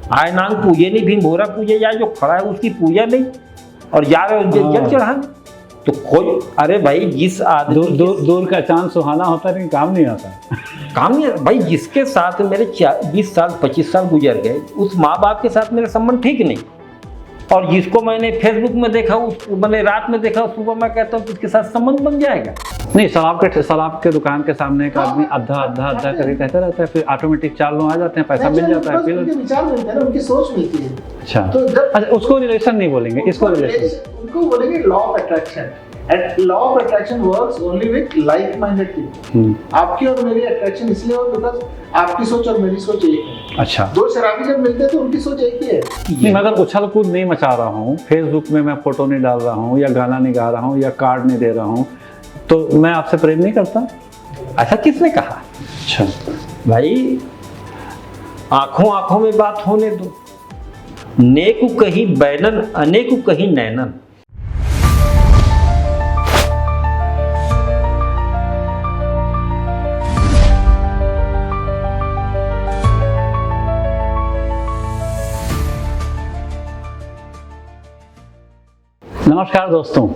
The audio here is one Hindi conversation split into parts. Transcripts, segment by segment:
आय नांग पूजे नहीं, भीम भोरा पूजे जाए, जो खड़ा है उसकी पूजा नहीं और जा रहे हो जल चढ़ाने। तो कोई, अरे भाई जिस आदमी दूर का चांद सुहाना होता है लेकिन काम नहीं आता। काम नहीं भाई, जिसके साथ मेरे 20 साल 25 साल गुजर गए, उस माँ बाप के साथ मेरा संबंध ठीक नहीं, और जिसको मैंने फेसबुक में देखा, उस मैंने रात में देखा, सुबह मैं कहता हूँ उसके साथ संबंध बन जाएगा। नहीं, शराब के दुकान के सामने एक आदमी अद्धा करके कहता रहता है, फिर ऑटोमेटिक 4 लोग आ जाते हैं, पैसा मिल जाता है, फिर उनके विचार मिलते हैं, उनकी सोच मिलती है। अच्छा, तो अच्छा, उसको रिलेशन नहीं बोलेंगे, इसको रिलेशन, उनको बोलेंगे law of attraction. And law of attraction works only with like-minded people. आपकी और मेरी अट्रैक्शन इसलिए हो बिकॉज आपकी सोच और मेरी सोच एक है। अच्छा, दो शराबी जब मिलते हैं तो उनकी सोच एक ही है। नहीं, मैं अगर उछल कूद नहीं मचा रहा हूँ, फेसबुक में मैं फोटो नहीं डाल रहा हूँ, या गाना नहीं गा रहा हूँ, या कार्ड नहीं दे रहा हूँ, तो मैं आपसे प्रेम नहीं करता। ऐसा किसने कहा? अच्छा भाई, आंखों आंखों में बात होने दो। नेकु कही बैनन, अनेकु कही नैनन। नमस्कार दोस्तों,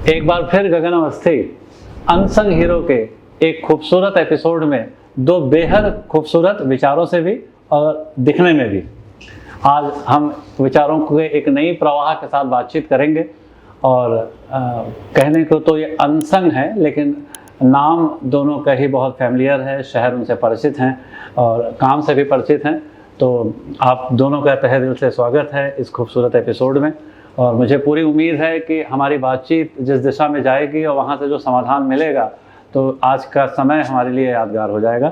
एक बार फिर गगन अवस्थी अनसंग हीरो के एक खूबसूरत एपिसोड में दो बेहद खूबसूरत विचारों से भी और दिखने में भी आज हम विचारों के एक नई प्रवाह के साथ बातचीत करेंगे। और कहने को तो ये अनसंग है, लेकिन नाम दोनों का ही बहुत फैमिलियर है, शहर उनसे परिचित हैं और काम से भी परिचित हैं। तो आप दोनों का तहे दिल से स्वागत है इस खूबसूरत एपिसोड में, और मुझे पूरी उम्मीद है कि हमारी बातचीत जिस दिशा में जाएगी और वहाँ से जो समाधान मिलेगा, तो आज का समय हमारे लिए यादगार हो जाएगा।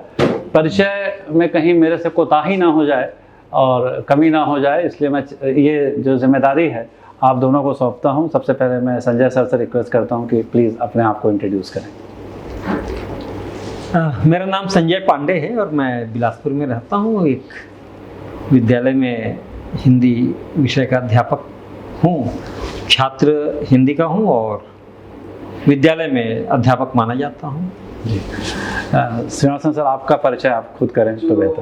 परिचय में कहीं मेरे से कोताही ना हो जाए और कमी ना हो जाए, इसलिए मैं ये जो जिम्मेदारी है आप दोनों को सौंपता हूँ। सबसे पहले मैं संजय सर से रिक्वेस्ट करता हूँ कि प्लीज़ अपने आप को इंट्रोड्यूस करें। मेरा नाम संजय पांडे है और मैं बिलासपुर में रहता हूँ। एक विद्यालय में हिंदी विषय का अध्यापक हूँ, छात्र हिंदी का हूँ और विद्यालय में अध्यापक माना जाता हूँ। जी, श्रीनिवासन सर, आपका परिचय आप खुद करें तो बेहतर।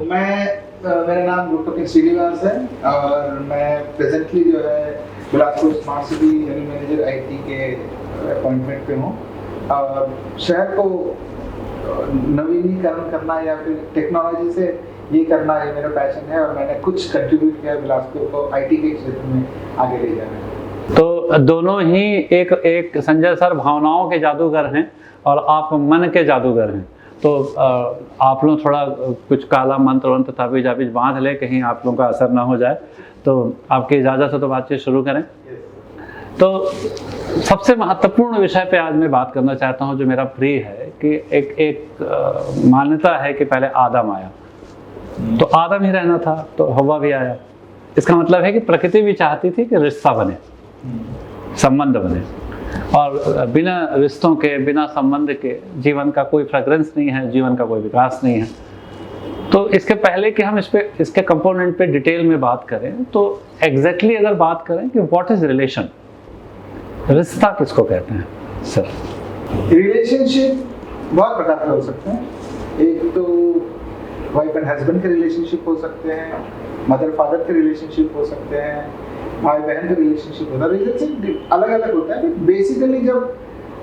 मेरा नाम गुरुपति श्रीनिवास है और मैं प्रेजेंटली जो है Bilaspur smart city general manager IT के अपॉइंटमेंट पे हूँ। और शहर को नवीनीकरण करना या फिर टेक्नोलॉजी से ये करना ये मेरा पैशन है, और मैंने कुछ कंट्रीब्यूट किया बिलासपुर को IT के क्षेत्र में आगे ले जाना। तो दोनों ही एक संजय सर भावनाओं के जादूगर हैं और आप मन के जादूगर हैं। तो आप लोग थोड़ा कुछ काला मंत्र वंत्र ताबीज आबीज बांध ले, कहीं आप लोगों का असर ना हो जाए। तो आपकी इजाज़त हो तो बातचीत शुरू करें। तो सबसे महत्वपूर्ण विषय पे आज मैं बात करना चाहता हूँ जो मेरा प्रिय है कि एक मान्यता है कि पहले आदम आया, तो आदम ही रहना था तो हवा भी आया। इसका मतलब है कि प्रकृति भी चाहती थी कि रिश्ता बने, संबंध बने, और बिना रिश्तों के, बिना संबंध के जीवन का कोई फ्रेग्रेंस नहीं है, जीवन का कोई विकास नहीं है। तो इसके पहले कि हम इसके कंपोनेंट पे डिटेल में बात करें, तो एग्जैक्टली अगर बात करें कि व्हाट इज रिलेशन, रिश्ता किसको कहते हैं सर? रिलेशनशिप बहुत प्रकार के हो सकते हैं। एक तो वाइफ एंड हस्बैंड के रिलेशनशिप हो सकते हैं, मदर फादर के रिलेशनशिप हो सकते हैं, भाई बहन के रिलेशनशिप होता है। रिलेशनशिप अलग अलग होता है, बट बेसिकली जब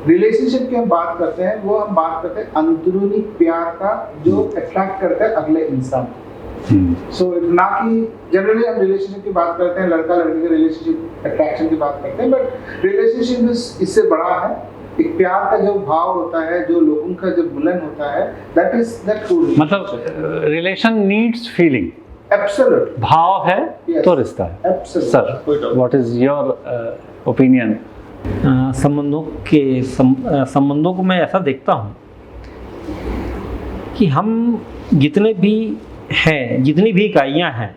रिलेशनशिप की हम बात करते हैं, वो हम बात करते हैं अंदरूनी प्यार का जो अट्रैक्ट करता है अगले इंसान। सो ना कि जनरली हम रिलेशनशिप की बात करते हैं, लड़का लड़की के रिलेशनशिप अट्रैक्शन की बात करते हैं, बट रिलेशनशिप इससे बड़ा है। एक प्यार का जो भाव होता है, जो लोगों का जो मिलन होता है, दैट इज दैट ट्रू। मतलब रिलेशन नीड्स फीलिंग, एब्सोल्यूट। भाव है Yes. तो रिश्ता है। Absolute. Sir, what is your opinion? संबंधों को मैं ऐसा देखता हूँ कि हम जितने भी हैं, जितनी भी इकाइयाँ हैं,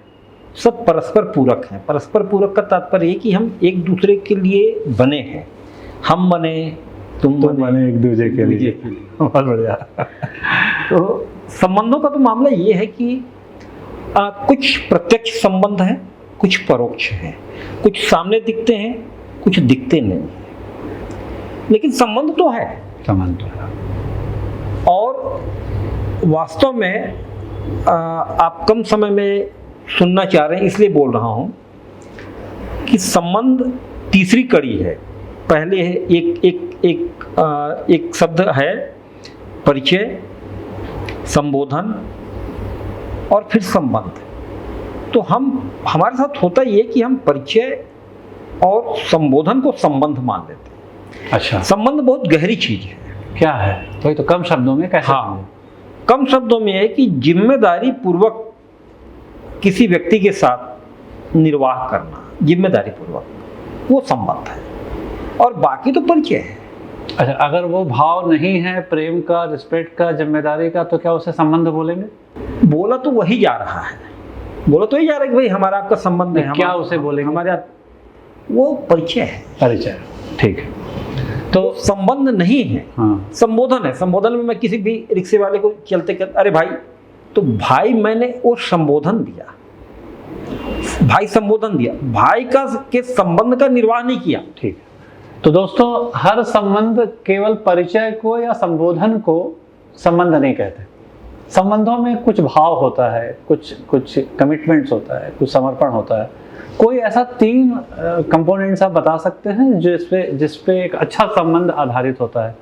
सब परस्पर पूरक हैं। परस्पर पूरक का तात्पर्य है कि हम एक दूसरे के लिए बने हैं। हम बने, तुम बने एक दूसरे के लिए। बहुत बढ़िया। तो संबंधों का तो मामला ये है कि कुछ प्रत्यक्ष संबंध हैं, कुछ परोक्ष हैं, कुछ सामने दिखते हैं, कुछ दिखते नहीं, लेकिन संबंध तो है। संबंध तो है। और वास्तव में आप कम समय में सुनना चाह रहे हैं इसलिए बोल रहा हूँ कि संबंध तीसरी कड़ी है। पहले है एक शब्द है परिचय, संबोधन और फिर संबंध। तो हमारे साथ होता ये कि हम परिचय और संबोधन को संबंध मान लेते हैं। अच्छा, संबंध बहुत गहरी चीज है। क्या है? तो कम शब्दों में कैसे? हाँ, कम शब्दों में है कि जिम्मेदारी पूर्वक किसी व्यक्ति के साथ निर्वाह करना, जिम्मेदारी पूर्वक, वो संबंध है। और बाकी तो परिचय है। अच्छा, अगर वो भाव नहीं है प्रेम का, रिस्पेक्ट का, जिम्मेदारी का, तो क्या उसे संबंध बोलेंगे? बोला तो वही जा रहा है, बोला तो ही जा रहा है कि भाई हमारा आपका संबंध है। क्या उसे बोलेंगे? हमारे वो परिचय है। परिचय, ठीक है। तो संबंध नहीं है, हाँ, संबोधन है। संबोधन में मैं किसी भी रिक्शे वाले को चलते कर, अरे भाई, तो भाई मैंने वो संबोधन दिया, भाई संबोधन दिया, भाई का के संबंध का निर्वाह नहीं किया। ठीक है। तो दोस्तों, हर संबंध केवल परिचय को या संबोधन को संबंध नहीं कहते। संबंधों में कुछ भाव होता है, कुछ कमिटमेंट्स होता है, कुछ समर्पण होता है। कोई ऐसा 3 कंपोनेंट्स आप बता सकते हैं जिसपे एक अच्छा संबंध आधारित होता है?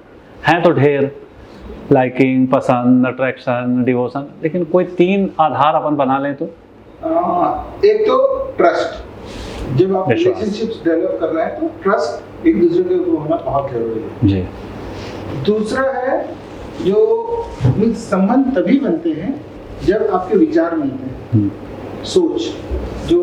हैं तो ढेर, लाइकिंग, पसंद, अट्रैक्शन, डिवोशन, लेकिन कोई 3 आधार अपन बना लें तो? एक तो ट्रस्ट। जब आप विश्वास। रिलेशनशिप्स डेवलप कर रहे हैं तो ट्रस्ट एक दूसरे के ऊपर होना बहुत जरूरी है। जी। दूसरा है जो संबंध तभी बनते हैं जब आपके विचार मिलते हैं, सोच जो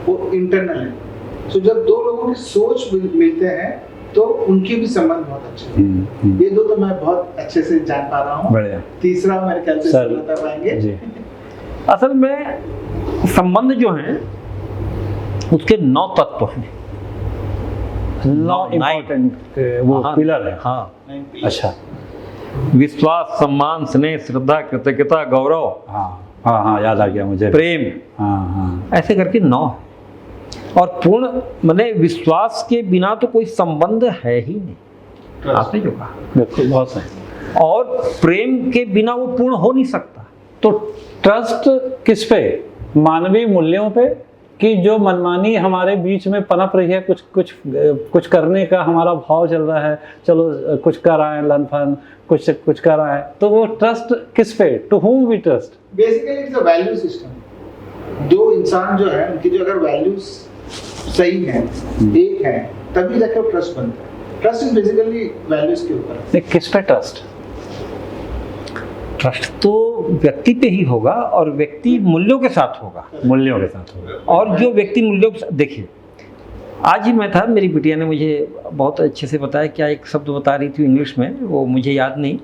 वो इंटरनल है। सो जब 2 लोगों की सोच मिलते हैं तो उनके भी संबंध बहुत अच्छे हैं। ये 2 तो मैं बहुत अच्छे से जान पा रहा हूँ। बढ़िया। तीसरा मेरे ख्याल से सर बता पाएंगे जी। असल में संबंध जो हैं उसके 9 तत्व हैं। 9 इम्पोर्टेंट वो हाँ, पिलर है। हाँ। अच्छा, विश्वास, सम्मान, स्नेह, श्रद्धा, कृतज्ञता, गौरव, हाँ, याद आ गया मुझे। प्रेम, हाँ, ऐसे करके 9 है। और पूर्ण माने विश्वास के बिना तो कोई संबंध है ही नहीं, आपने जो कहा बिल्कुल, बहुत सही। और प्रेम के बिना वो पूर्ण हो नहीं सकता। तो ट्रस्ट किस पे? मानवीय मूल्यों पे, कि जो मनमानी हमारे बीच में पनप रही है, कुछ करने का हमारा भाव चल रहा है, चलो कुछ कर आए, लन फन कुछ कर आए, तो वो ट्रस्ट किस पे? To whom we trust? Basically it's a value system. 2 इंसान जो है उनकी जो अगर वैल्यूज सही है, एक है, तभी जाकर ट्रस्ट बनता है। ट्रस्ट इज बेसिकली वैल्यूज के ऊपर। किस पे ट्रस्ट? ट्रस्ट तो व्यक्ति पे ही होगा और व्यक्ति मूल्यों के साथ होगा। मूल्यों के साथ होगा। और जो व्यक्ति मूल्यों के साथ, देखिए आज ही मैं था, मेरी बिटिया ने मुझे बहुत अच्छे से बताया, क्या एक शब्द बता रही थी इंग्लिश में, वो मुझे याद नहीं,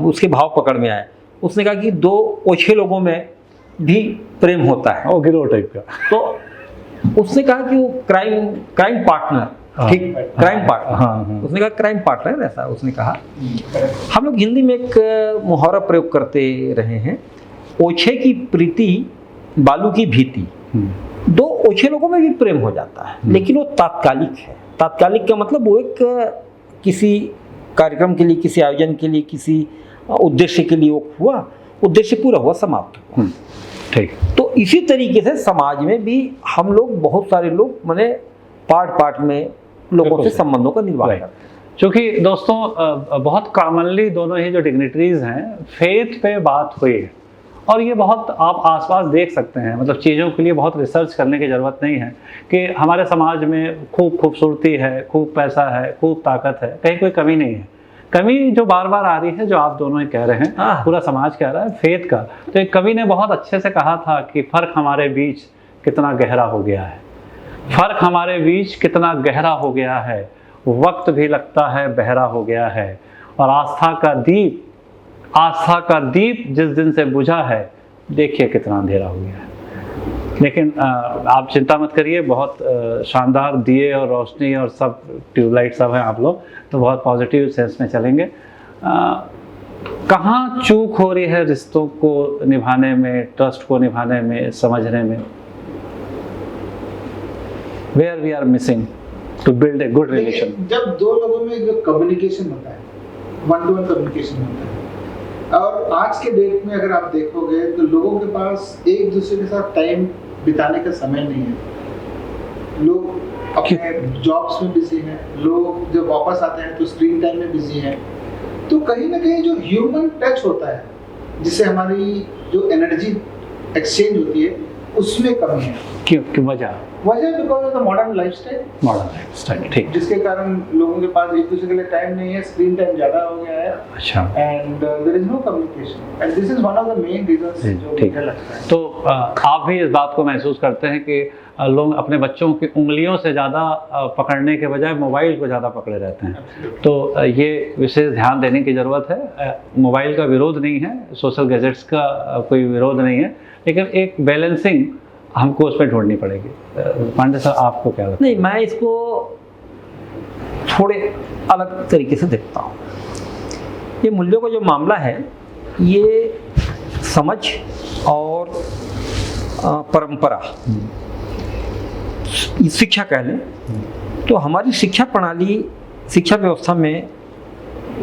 उसके भाव पकड़ में आया। उसने कहा कि 2 ओछे लोगों में भी प्रेम होता है। ओ, गिरोह टाइप का। तो उसने कहा कि वो क्राइम पार्टनर, ठीक, क्राइम पार्टनर, उसने कहा क्राइम पार्टनर, ऐसा उसने कहा। हम लोग हिंदी में एक मुहावरा प्रयोग करते रहे हैं, ओछे की प्रीति बालू की भीति। 2 ओछे लोगों में भी प्रेम हो जाता है, लेकिन वो तात्कालिक है। तात्कालिक का मतलब वो एक किसी कार्यक्रम के लिए, किसी आयोजन के लिए, किसी उद्देश्य के लिए वो हुआ, उद्देश्य पूरा हुआ, समाप्त हुआ। ठीक। तो इसी तरीके से समाज में भी हम लोग, बहुत सारे लोग माने पार्ट में लोगों से संबंधों का निर्वाह करते हैं। क्योंकि दोस्तों, बहुत कॉमनली दोनों ही जो डिग्निटरीज हैं, फेथ पे बात हुई है, और ये बहुत आप आसपास देख सकते हैं। मतलब चीज़ों के लिए बहुत रिसर्च करने की ज़रूरत नहीं है कि हमारे समाज में खूब खूबसूरती है, खूब पैसा है, खूब ताकत है, कहीं कोई कमी नहीं है। कमी जो बार बार आ रही है, जो आप दोनों ही कह रहे हैं, पूरा समाज कह रहा है, फेथ का। तो एक कवि ने बहुत अच्छे से कहा था कि फ़र्क हमारे बीच कितना गहरा हो गया है, फ़र्क हमारे बीच कितना गहरा हो गया है, वक्त भी लगता है बहरा हो गया है, और आस्था का दीप जिस दिन से बुझा है, देखिए कितना अंधेरा हो गया है। लेकिन आप चिंता मत करिए, बहुत शानदार दिए और रोशनी और सब ट्यूबलाइट सब हैं आप लोग, तो बहुत पॉजिटिव सेंस में चलेंगे। कहाँ चूक हो रही है रिश्तों को निभाने में, ट्रस्ट को निभाने में, समझने में? Where we are missing to build a good relation? जब 2 लोगों में जो कम्युनिकेशन होता है, 1-to-1 कम्युनिकेशन होता है, और आज के डेट में अगर आप देखोगे तो लोगों के पास एक दूसरे के साथ टाइम बिताने का समय नहीं है। लोग अपने जॉब्स में बिजी हैं, लोग जब वापस आते हैं तो स्क्रीन टाइम में बिजी हैं। तो कहीं ना कहीं जो ह्यूमन टच होता है, जिससे हमारी जो एनर्जी एक्सचेंज होती है, उसमें कमी है। क्यों वजह because of the modern lifestyle, ठीक। जिसके कारण लोगों के पास एक दूसरे के लिए टाइम नहीं है, स्क्रीन टाइम ज्यादा हो गया है, अच्छा, and there is no communication, and this is one of the main reasons जो ठीक। मुझे लगता है। तो आप भी इस बात को महसूस करते हैं कि लोग अपने बच्चों की उंगलियों से ज़्यादा पकड़ने के बजाय मोबाइल को ज़्यादा पकड़े रहते हैं, तो ये विशेष ध्यान देने की ज़रूरत है। मोबाइल का विरोध नहीं है, सोशल गैजेट्स का कोई विरोध नहीं है, लेकिन एक बैलेंसिंग हमको उस पर ढूंढनी पड़ेगी। पांडे सर, आपको क्या लगता है? नहीं, मैं इसको थोड़े अलग तरीके से देखता हूँ। ये मूल्यों का जो मामला है, ये समझ और परंपरा, शिक्षा कह लें तो हमारी शिक्षा प्रणाली, शिक्षा व्यवस्था में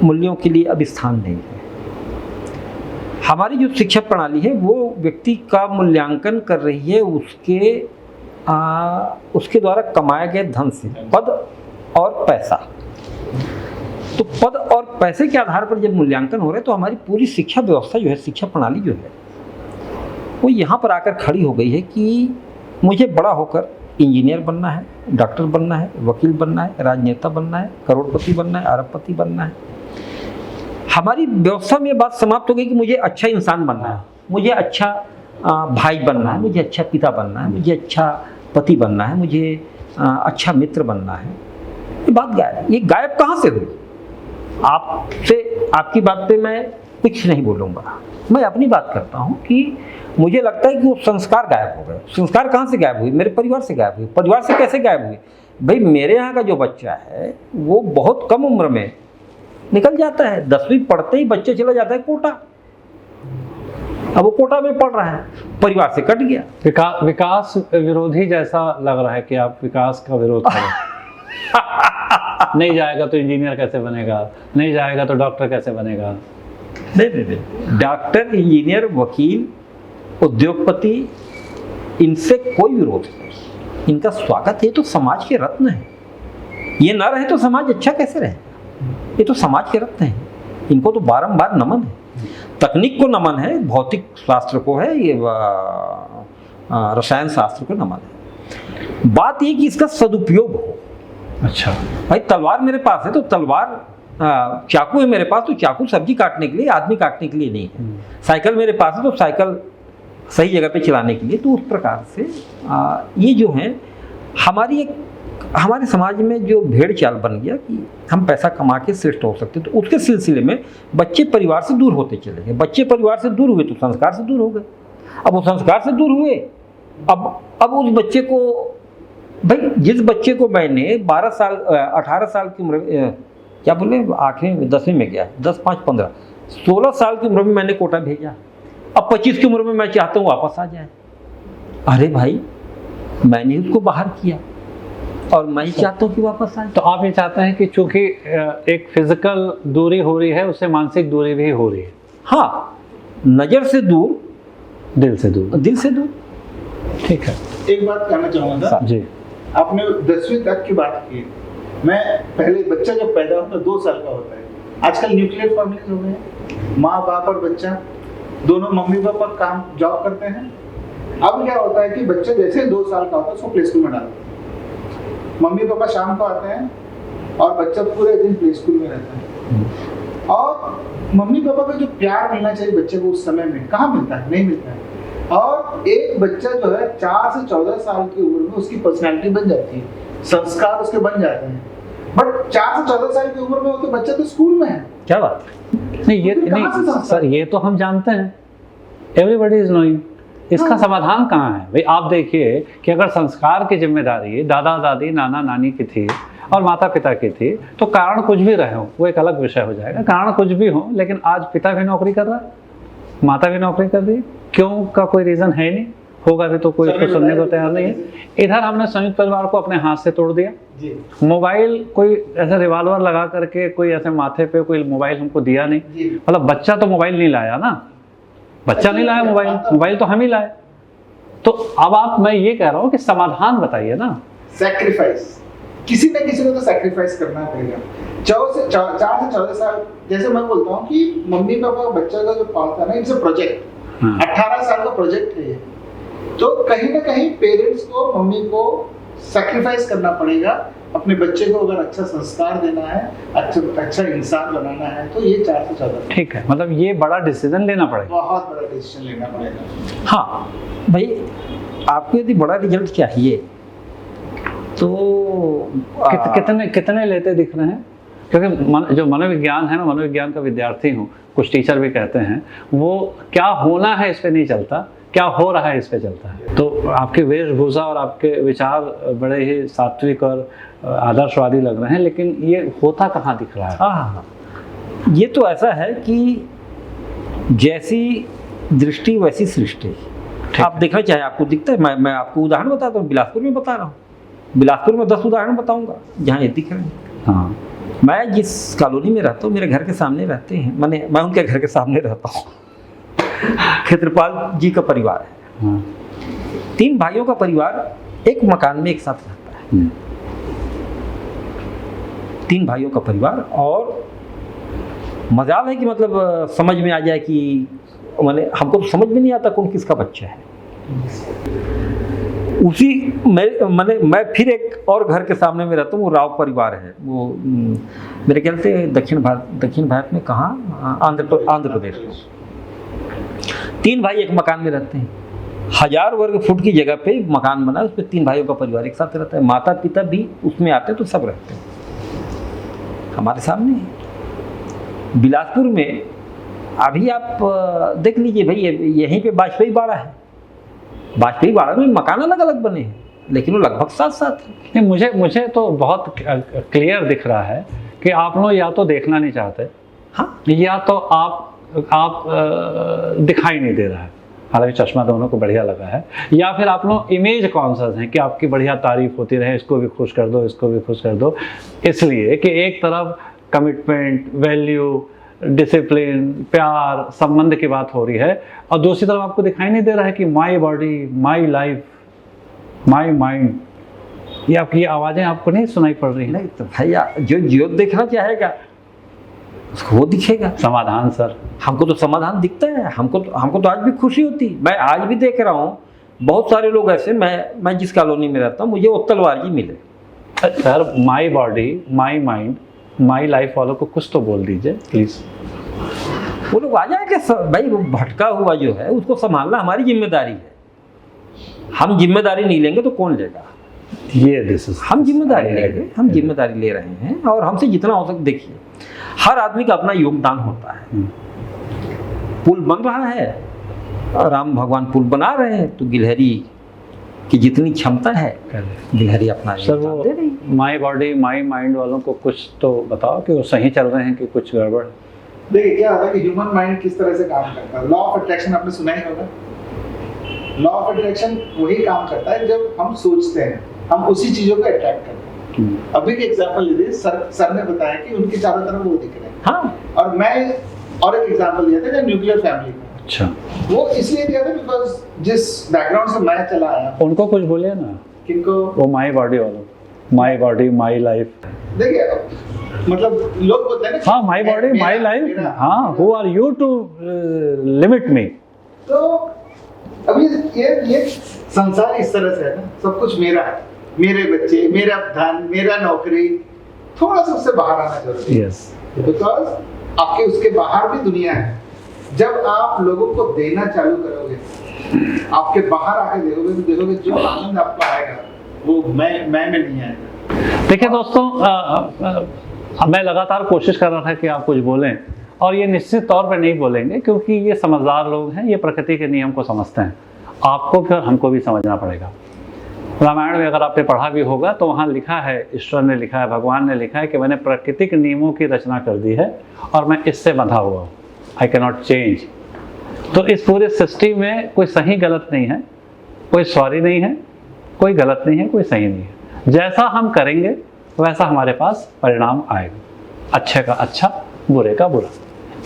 मूल्यों के लिए अब स्थान नहीं है। हमारी जो शिक्षा प्रणाली है वो व्यक्ति का मूल्यांकन कर रही है उसके द्वारा कमाए गए धन से, पद और पैसा। तो पद और पैसे के आधार पर जब मूल्यांकन हो रहे तो हमारी पूरी शिक्षा व्यवस्था जो है, शिक्षा प्रणाली जो है, वो यहाँ पर आकर खड़ी हो गई है कि मुझे बड़ा होकर इंजीनियर बनना है, डॉक्टर बनना है, वकील बनना है, राजनेता बनना है, करोड़पति बनना है, अरबपति बनना है। हमारी व्यवस्था में ये बात समाप्त हो गई कि मुझे अच्छा इंसान बनना है, मुझे अच्छा भाई बनना है, मुझे अच्छा पिता बनना है, मुझे अच्छा पति बनना है, मुझे अच्छा मित्र बनना है। ये बात गायब। ये गायब कहाँ से हुई? आपकी बात पे मैं कुछ नहीं बोलूँगा, मैं अपनी बात करता हूँ कि मुझे लगता है कि वो संस्कार गायब हो गए। संस्कार कहाँ से गायब हुए? मेरे परिवार से गायब हुए। परिवार से कैसे गायब हुए? भाई, मेरे यहाँ का जो बच्चा है वो बहुत कम उम्र में निकल जाता है, 10वीं पढ़ते ही बच्चे चला जाता है कोटा। अब वो कोटा में पढ़ रहा है, परिवार से कट गया। विकास विरोधी जैसा लग रहा है कि आप विकास का विरोध करें। नहीं जाएगा तो इंजीनियर कैसे बनेगा, नहीं जाएगा तो डॉक्टर कैसे बनेगा? नहीं, डॉक्टर, इंजीनियर, वकील, उद्योगपति, इनसे कोई विरोध नहीं, इनका स्वागत है। तो समाज के रत्न है। ये ना रहे तो समाज अच्छा कैसे रहे? ये तो समाज के रत्न हैं, इनको तो बारंबार नमन है। तकनीक को नमन है, भौतिक शास्त्र को है, ये रसायन शास्त्र को नमन है। बात ये कि इसका सदुपयोग हो। अच्छा भाई, तलवार मेरे पास है तो तलवार, चाकू है मेरे पास तो चाकू सब्जी काटने के लिए, आदमी काटने के लिए नहीं है। साइकिल मेरे पास है तो साइकिल सही जगह पे चलाने के लिए। तो उस प्रकार से ये जो है हमारे समाज में जो भेड़ चाल बन गया कि हम पैसा कमा के श्रेष्ठ हो सकते, तो उसके सिलसिले में बच्चे परिवार से दूर होते चले गए। बच्चे परिवार से दूर हुए तो संस्कार से दूर हो गए। अब वो संस्कार से दूर हुए, अब उस बच्चे को, भाई जिस बच्चे को मैंने 18 साल की उम्र, क्या बोले, आखिरी 10वीं में गया, 10, 5, 15, 16 साल की उम्र में मैंने कोटा भेजा। अब 25 की उम्र में मैं चाहता हूँ वापस आ जाए। अरे भाई, मैंने उसको बाहर किया और मैं ही चाहता हूँ कि वापस आए। तो आप ये चाहते हैं कि चूंकि एक फिजिकल दूरी हो रही है, उससे मानसिक दूरी भी हो रही है। हाँ, नज़र से दूर, दिल से दूर। दिल से दूर। ठीक है। एक बात कहना चाहूँगा था जी, आपने 10वीं तक की बात की। मैं पहले, बच्चा जब पैदा होता है 2 साल का होता है। आजकल न्यूक्लियर फैमिलीज हो गए, माँ बाप और बच्चा दोनों, मम्मी पापा काम जॉब करते हैं। अब क्या होता है कि बच्चे जैसे 2 साल का होता है उसको प्ले स्कूल में डालते हैं। मम्मी पापा शाम को आते हैं और बच्चा पूरे दिन प्ले स्कूल में रहता है। और मम्मी पापा का जो प्यार मिलना चाहिए बच्चे को उस समय में कहाँ मिलता है? नहीं मिलता है। और एक बच्चा जो है 4 से 14 साल की उम्र में उसकी पर्सनैलिटी बन जाती है, संस्कार उसके बन जाते हैं। बट 4 से 14 साल की उम्र में हो तो बच्चा तो स्कूल में है। क्या बात? नहीं, ये नहीं सर, ये तो हम जानते हैं, एवरीबॉडी इज नोइंग। इसका समाधान कहाँ है भाई? आप देखिए कि अगर संस्कार की जिम्मेदारी दादा दादी नाना नानी की थी और माता पिता की थी, तो कारण कुछ भी रहे हो, वो एक अलग विषय हो जाएगा। कारण कुछ भी हो, लेकिन आज पिता भी नौकरी कर रहा है, माता भी नौकरी कर रही है, क्यों का कोई रीजन है नहीं, होगा भी तो कोई उसको सुनने को तैयार नहीं है। इधर हमने संयुक्त परिवार को अपने हाथ से तोड़ दिया। मोबाइल, कोई ऐसा रिवॉल्वर लगा करके कोई ऐसे माथे पे कोई मोबाइल हमको दिया नहीं। मतलब बच्चा तो मोबाइल नहीं लाया ना, बच्चा नहीं लाया मोबाइल, मोबाइल तो हम ही लाए। तो अब मैं ये कह रहा हूँ कि समाधान बताइए ना। सैक्रिफाइस, किसी न किसी को तो सैक्रिफाइस करना पड़ेगा। 4 से 14 साल, जैसे मैं बोलता हूँ कि मम्मी पापा बच्चा का जो पालता है ना, इट्स अ प्रोजेक्ट। 18 साल का प्रोजेक्ट है ये। तो कहीं ना कहीं पेरेंट्स को, मम्मी को सैक्रिफाइस करना पड़ेगा। अपने बच्चे को अगर अच्छा संस्कार देना है, अच्छा इंसान बनाना है, तो ये 4 से 14। ठीक है, मतलब ये बड़ा डिसीजन लेना पड़ेगा, बहुत बड़ा डिसीजन लेना पड़ेगा। हाँ भाई, आपको यदि बड़ा रिजल्ट चाहिए तो कितने लेते दिख रहे हैं? क्योंकि जो मनोविज्ञान है, मैं मनोविज्ञान का विद्यार्थी हूँ, कुछ टीचर भी कहते हैं वो क्या होना है इस पे नहीं चलता, क्या हो रहा है इस पे चलता है। तो आपकी वेशभूषा और आपके विचार बड़े ही सात्विक और आदर्शवादी लग रहे हैं, लेकिन ये होता कहाँ दिख रहा है? हाँ, ये तो ऐसा है कि जैसी दृष्टि वैसी सृष्टि। आप देखना चाहे आपको दिखता है। मैं आपको उदाहरण बताता हूँ, बिलासपुर में बता रहा हूँ। बिलासपुर में 10 उदाहरण बताऊंगा जहाँ ये दिख रहे हैं। हाँ, मैं जिस कॉलोनी में रहता हूँ, मेरे घर के सामने रहते हैं, मैं उनके घर के सामने रहता हूँ। क्षेत्रपाल जी का परिवार है। हाँ। 3 भाइयों का परिवार एक मकान में एक साथ रहता है। 3 भाइयों का परिवार, और मजाल है कि मतलब समझ में आ जाए कि मैंने, हमको तो समझ में नहीं आता कौन किसका बच्चा है। उसी मैं फिर एक और घर के सामने में रहता हूँ, वो राव परिवार है। वो मेरे ख्याल से दक्षिण भारत में कहाँ, आंध्र प्रदेश में। 3 भाई एक मकान में रहते हैं। 1000 वर्ग फुट की जगह पे मकान बना है, उस पर 3 भाइयों का परिवार एक साथ रहता है। माता पिता भी उसमें आते हैं, तो सब रहते हैं हमारे सामने। बिलासपुर में अभी आप देख लीजिए भाई, यहीं पे वाजपेयी बाड़ा है। वाजपेयी बाड़ा में मकान अलग अलग बने हैं, लेकिन वो लगभग साथ है। नहीं, मुझे तो बहुत क्लियर दिख रहा है कि आप लोग या तो देखना नहीं चाहते, हाँ, या तो आप दिखाई नहीं दे रहा है। हालांकि चश्मा दोनों को बढ़िया लगा है, या फिर आप लोग इमेज कॉन्शियस हैं कि आपकी बढ़िया तारीफ होती रहे, इसको भी खुश कर दो, इसको भी खुश कर दो, इसलिए कि एक तरफ कमिटमेंट, वैल्यू, डिसिप्लिन, प्यार, संबंध की बात हो रही है, और दूसरी तरफ आपको दिखाई नहीं दे रहा है कि माई body, my life, my mind. ये आपकी आवाज़ें आपको नहीं सुनाई पड़ रही हैं? नहीं तो भैया, जो देखना चाहेगा उसको वो दिखेगा। समाधान सर, हमको तो समाधान दिखता है। हमको तो आज भी खुशी होती। मैं आज भी देख रहा हूँ बहुत सारे लोग ऐसे, मैं जिस कॉलोनी में रहता हूँ, मुझे उत्तलवार जी मिले। Sir, my body, my mind, my life वालों को कुछ तो बोल दीजिए प्लीज। वो लोग आ जाएंगे भाई। वो भटका हुआ जो है उसको संभालना हमारी जिम्मेदारी है। हम जिम्मेदारी नहीं लेंगे तो कौन लेगा? हम जिम्मेदारी लेंगे, हम जिम्मेदारी ले रहे हैं, और हमसे जितना हो सके। देखिए, हर आदमी का अपना योगदान होता है। पुल बन रहा है, राम भगवान पुल बना रहे हैं, तो गिलहरी की जितनी क्षमता है गिलहरी अपना योगदान दे रही है। माई बॉडी, माई माइंड वालों को कुछ तो बताओ कि वो सही चल रहे हैं कि कुछ गड़बड़। देखिए, क्या होता है कि ह्यूमन माइंड किस तरह से काम करता है। लॉ ऑफ अट्रैक्शन आपने सुना ही होगा। लॉ ऑफ अट्रैक्शन वही काम करता है जब हम सोचते हैं, हम उसी चीजों को अट्रैक्ट करते हैं। अभी एक एग्जांपल लीजिए, सर ने बताया कि उनके चारों तरफ वो दिख रहे हैं। हाँ, और मैं और एक एग्जांपल लिया था जो न्यूक्लियर फैमिली का। अच्छा, वो इसलिए दिया था बिकॉज जिस बैकग्राउंड से मैं चला आया। उनको कुछ बोलिए ना। किनको? वो माई बॉडी वालों, माई बॉडी, माई लाइफ। देखिए, मतलब लोग बोलते हैं ना, हाँ, माई बॉडी, माई लाइफ। हाँ, who are you to limit me? तो अभी ये संसार इस तरह से है ना, सब कुछ मेरा है, मेरे बच्चे, मेरा धन, मेरा नौकरी। थोड़ा सा उससे बाहर आना जरूरी है। यस, बिकॉज आपके उसके बाहर भी दुनिया है। जब आप लोगों को देना चालू करोगे, आपके बाहर आके देखोगे जो आनंद आपको आएगा वो मैं में नहीं आएगा। देखिए दोस्तों, मैं लगातार कोशिश कर रहा था कि आप कुछ बोलें, और ये निश्चित तौर पर नहीं बोलेंगे क्योंकि ये समझदार लोग हैं, ये प्रकृति के नियम को समझते हैं। आपको भी और हमको भी समझना पड़ेगा। रामायण में अगर आपने पढ़ा भी होगा तो वहाँ लिखा है, ईश्वर ने लिखा है, भगवान ने लिखा है कि मैंने प्राकृतिक नियमों की रचना कर दी है और मैं इससे बंधा हुआ हूँ, आई कैन नॉट चेंज। तो इस पूरे सृष्टि में कोई सही गलत नहीं है, कोई सॉरी नहीं है, कोई गलत नहीं है, कोई सही नहीं है। जैसा हम करेंगे वैसा हमारे पास परिणाम आएगा, अच्छे का अच्छा, बुरे का बुरा।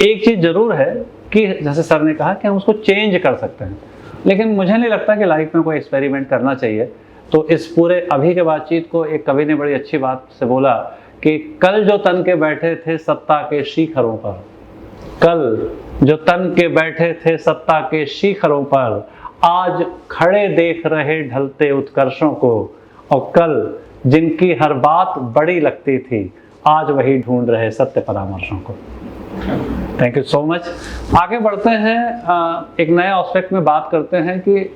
एक चीज़ जरूर है कि जैसे सर ने कहा कि हम उसको चेंज कर सकते हैं। लेकिन मुझे नहीं लगता कि लाइफ में कोई एक्सपेरिमेंट करना चाहिए। तो इस पूरे अभी के बातचीत को एक कवि ने बड़ी अच्छी बात से बोला कि कल जो तन के बैठे थे सत्ता के शिखरों पर, कल जो तन के बैठे थे सत्ता के शिखरों पर, आज खड़े देख रहे ढलते उत्कर्षों को, और कल जिनकी हर बात बड़ी लगती थी आज वही ढूंढ रहे सत्य परामर्शों को। Thank you so much. आगे बढ़ते हैं, एक नए एस्पेक्ट में बात करते हैं कि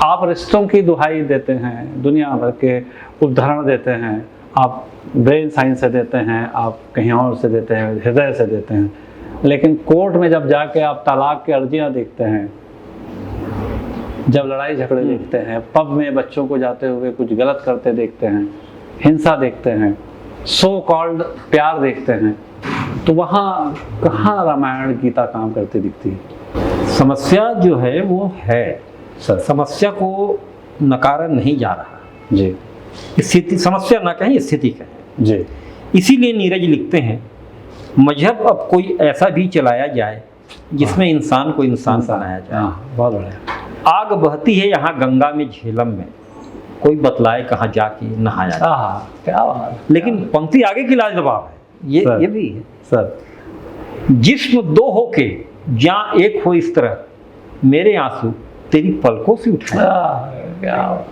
आप रिश्तों की दुहाई देते हैं, दुनिया भर के उदाहरण देते हैं, आप ब्रेन साइंस से देते हैं, आप कहीं और से देते हैं, हृदय से देते हैं, लेकिन कोर्ट में जब जाके आप तलाक की अर्जियां देखते हैं, जब लड़ाई झगड़े देखते हैं, पब में बच्चों को जाते हुए कुछ गलत करते देखते हैं, हिंसा देखते हैं, सो कॉल्ड प्यार देखते हैं, तो वहाँ कहाँ रामायण गीता काम करती दिखती है? समस्या जो है वो है सर, समस्या को नकारा नहीं जा रहा जी। स्थिति, समस्या ना कहें स्थिति कहें जी। इसीलिए नीरज लिखते हैं मजहब अब कोई ऐसा भी चलाया जाए जिसमें इंसान को इंसान बनाया जाए। बहुत बढ़िया। आग बहती है यहाँ गंगा में झेलम में, कोई बतलाए कहाँ जाके नहाया जाए। क्या बात। लेकिन पंक्ति आगे की लाजवाब है, ये भी है सर। जिस्म दो हो के जहाँ एक हो इस तरह, मेरे आंसू तेरी पलकों से उठाए, क्या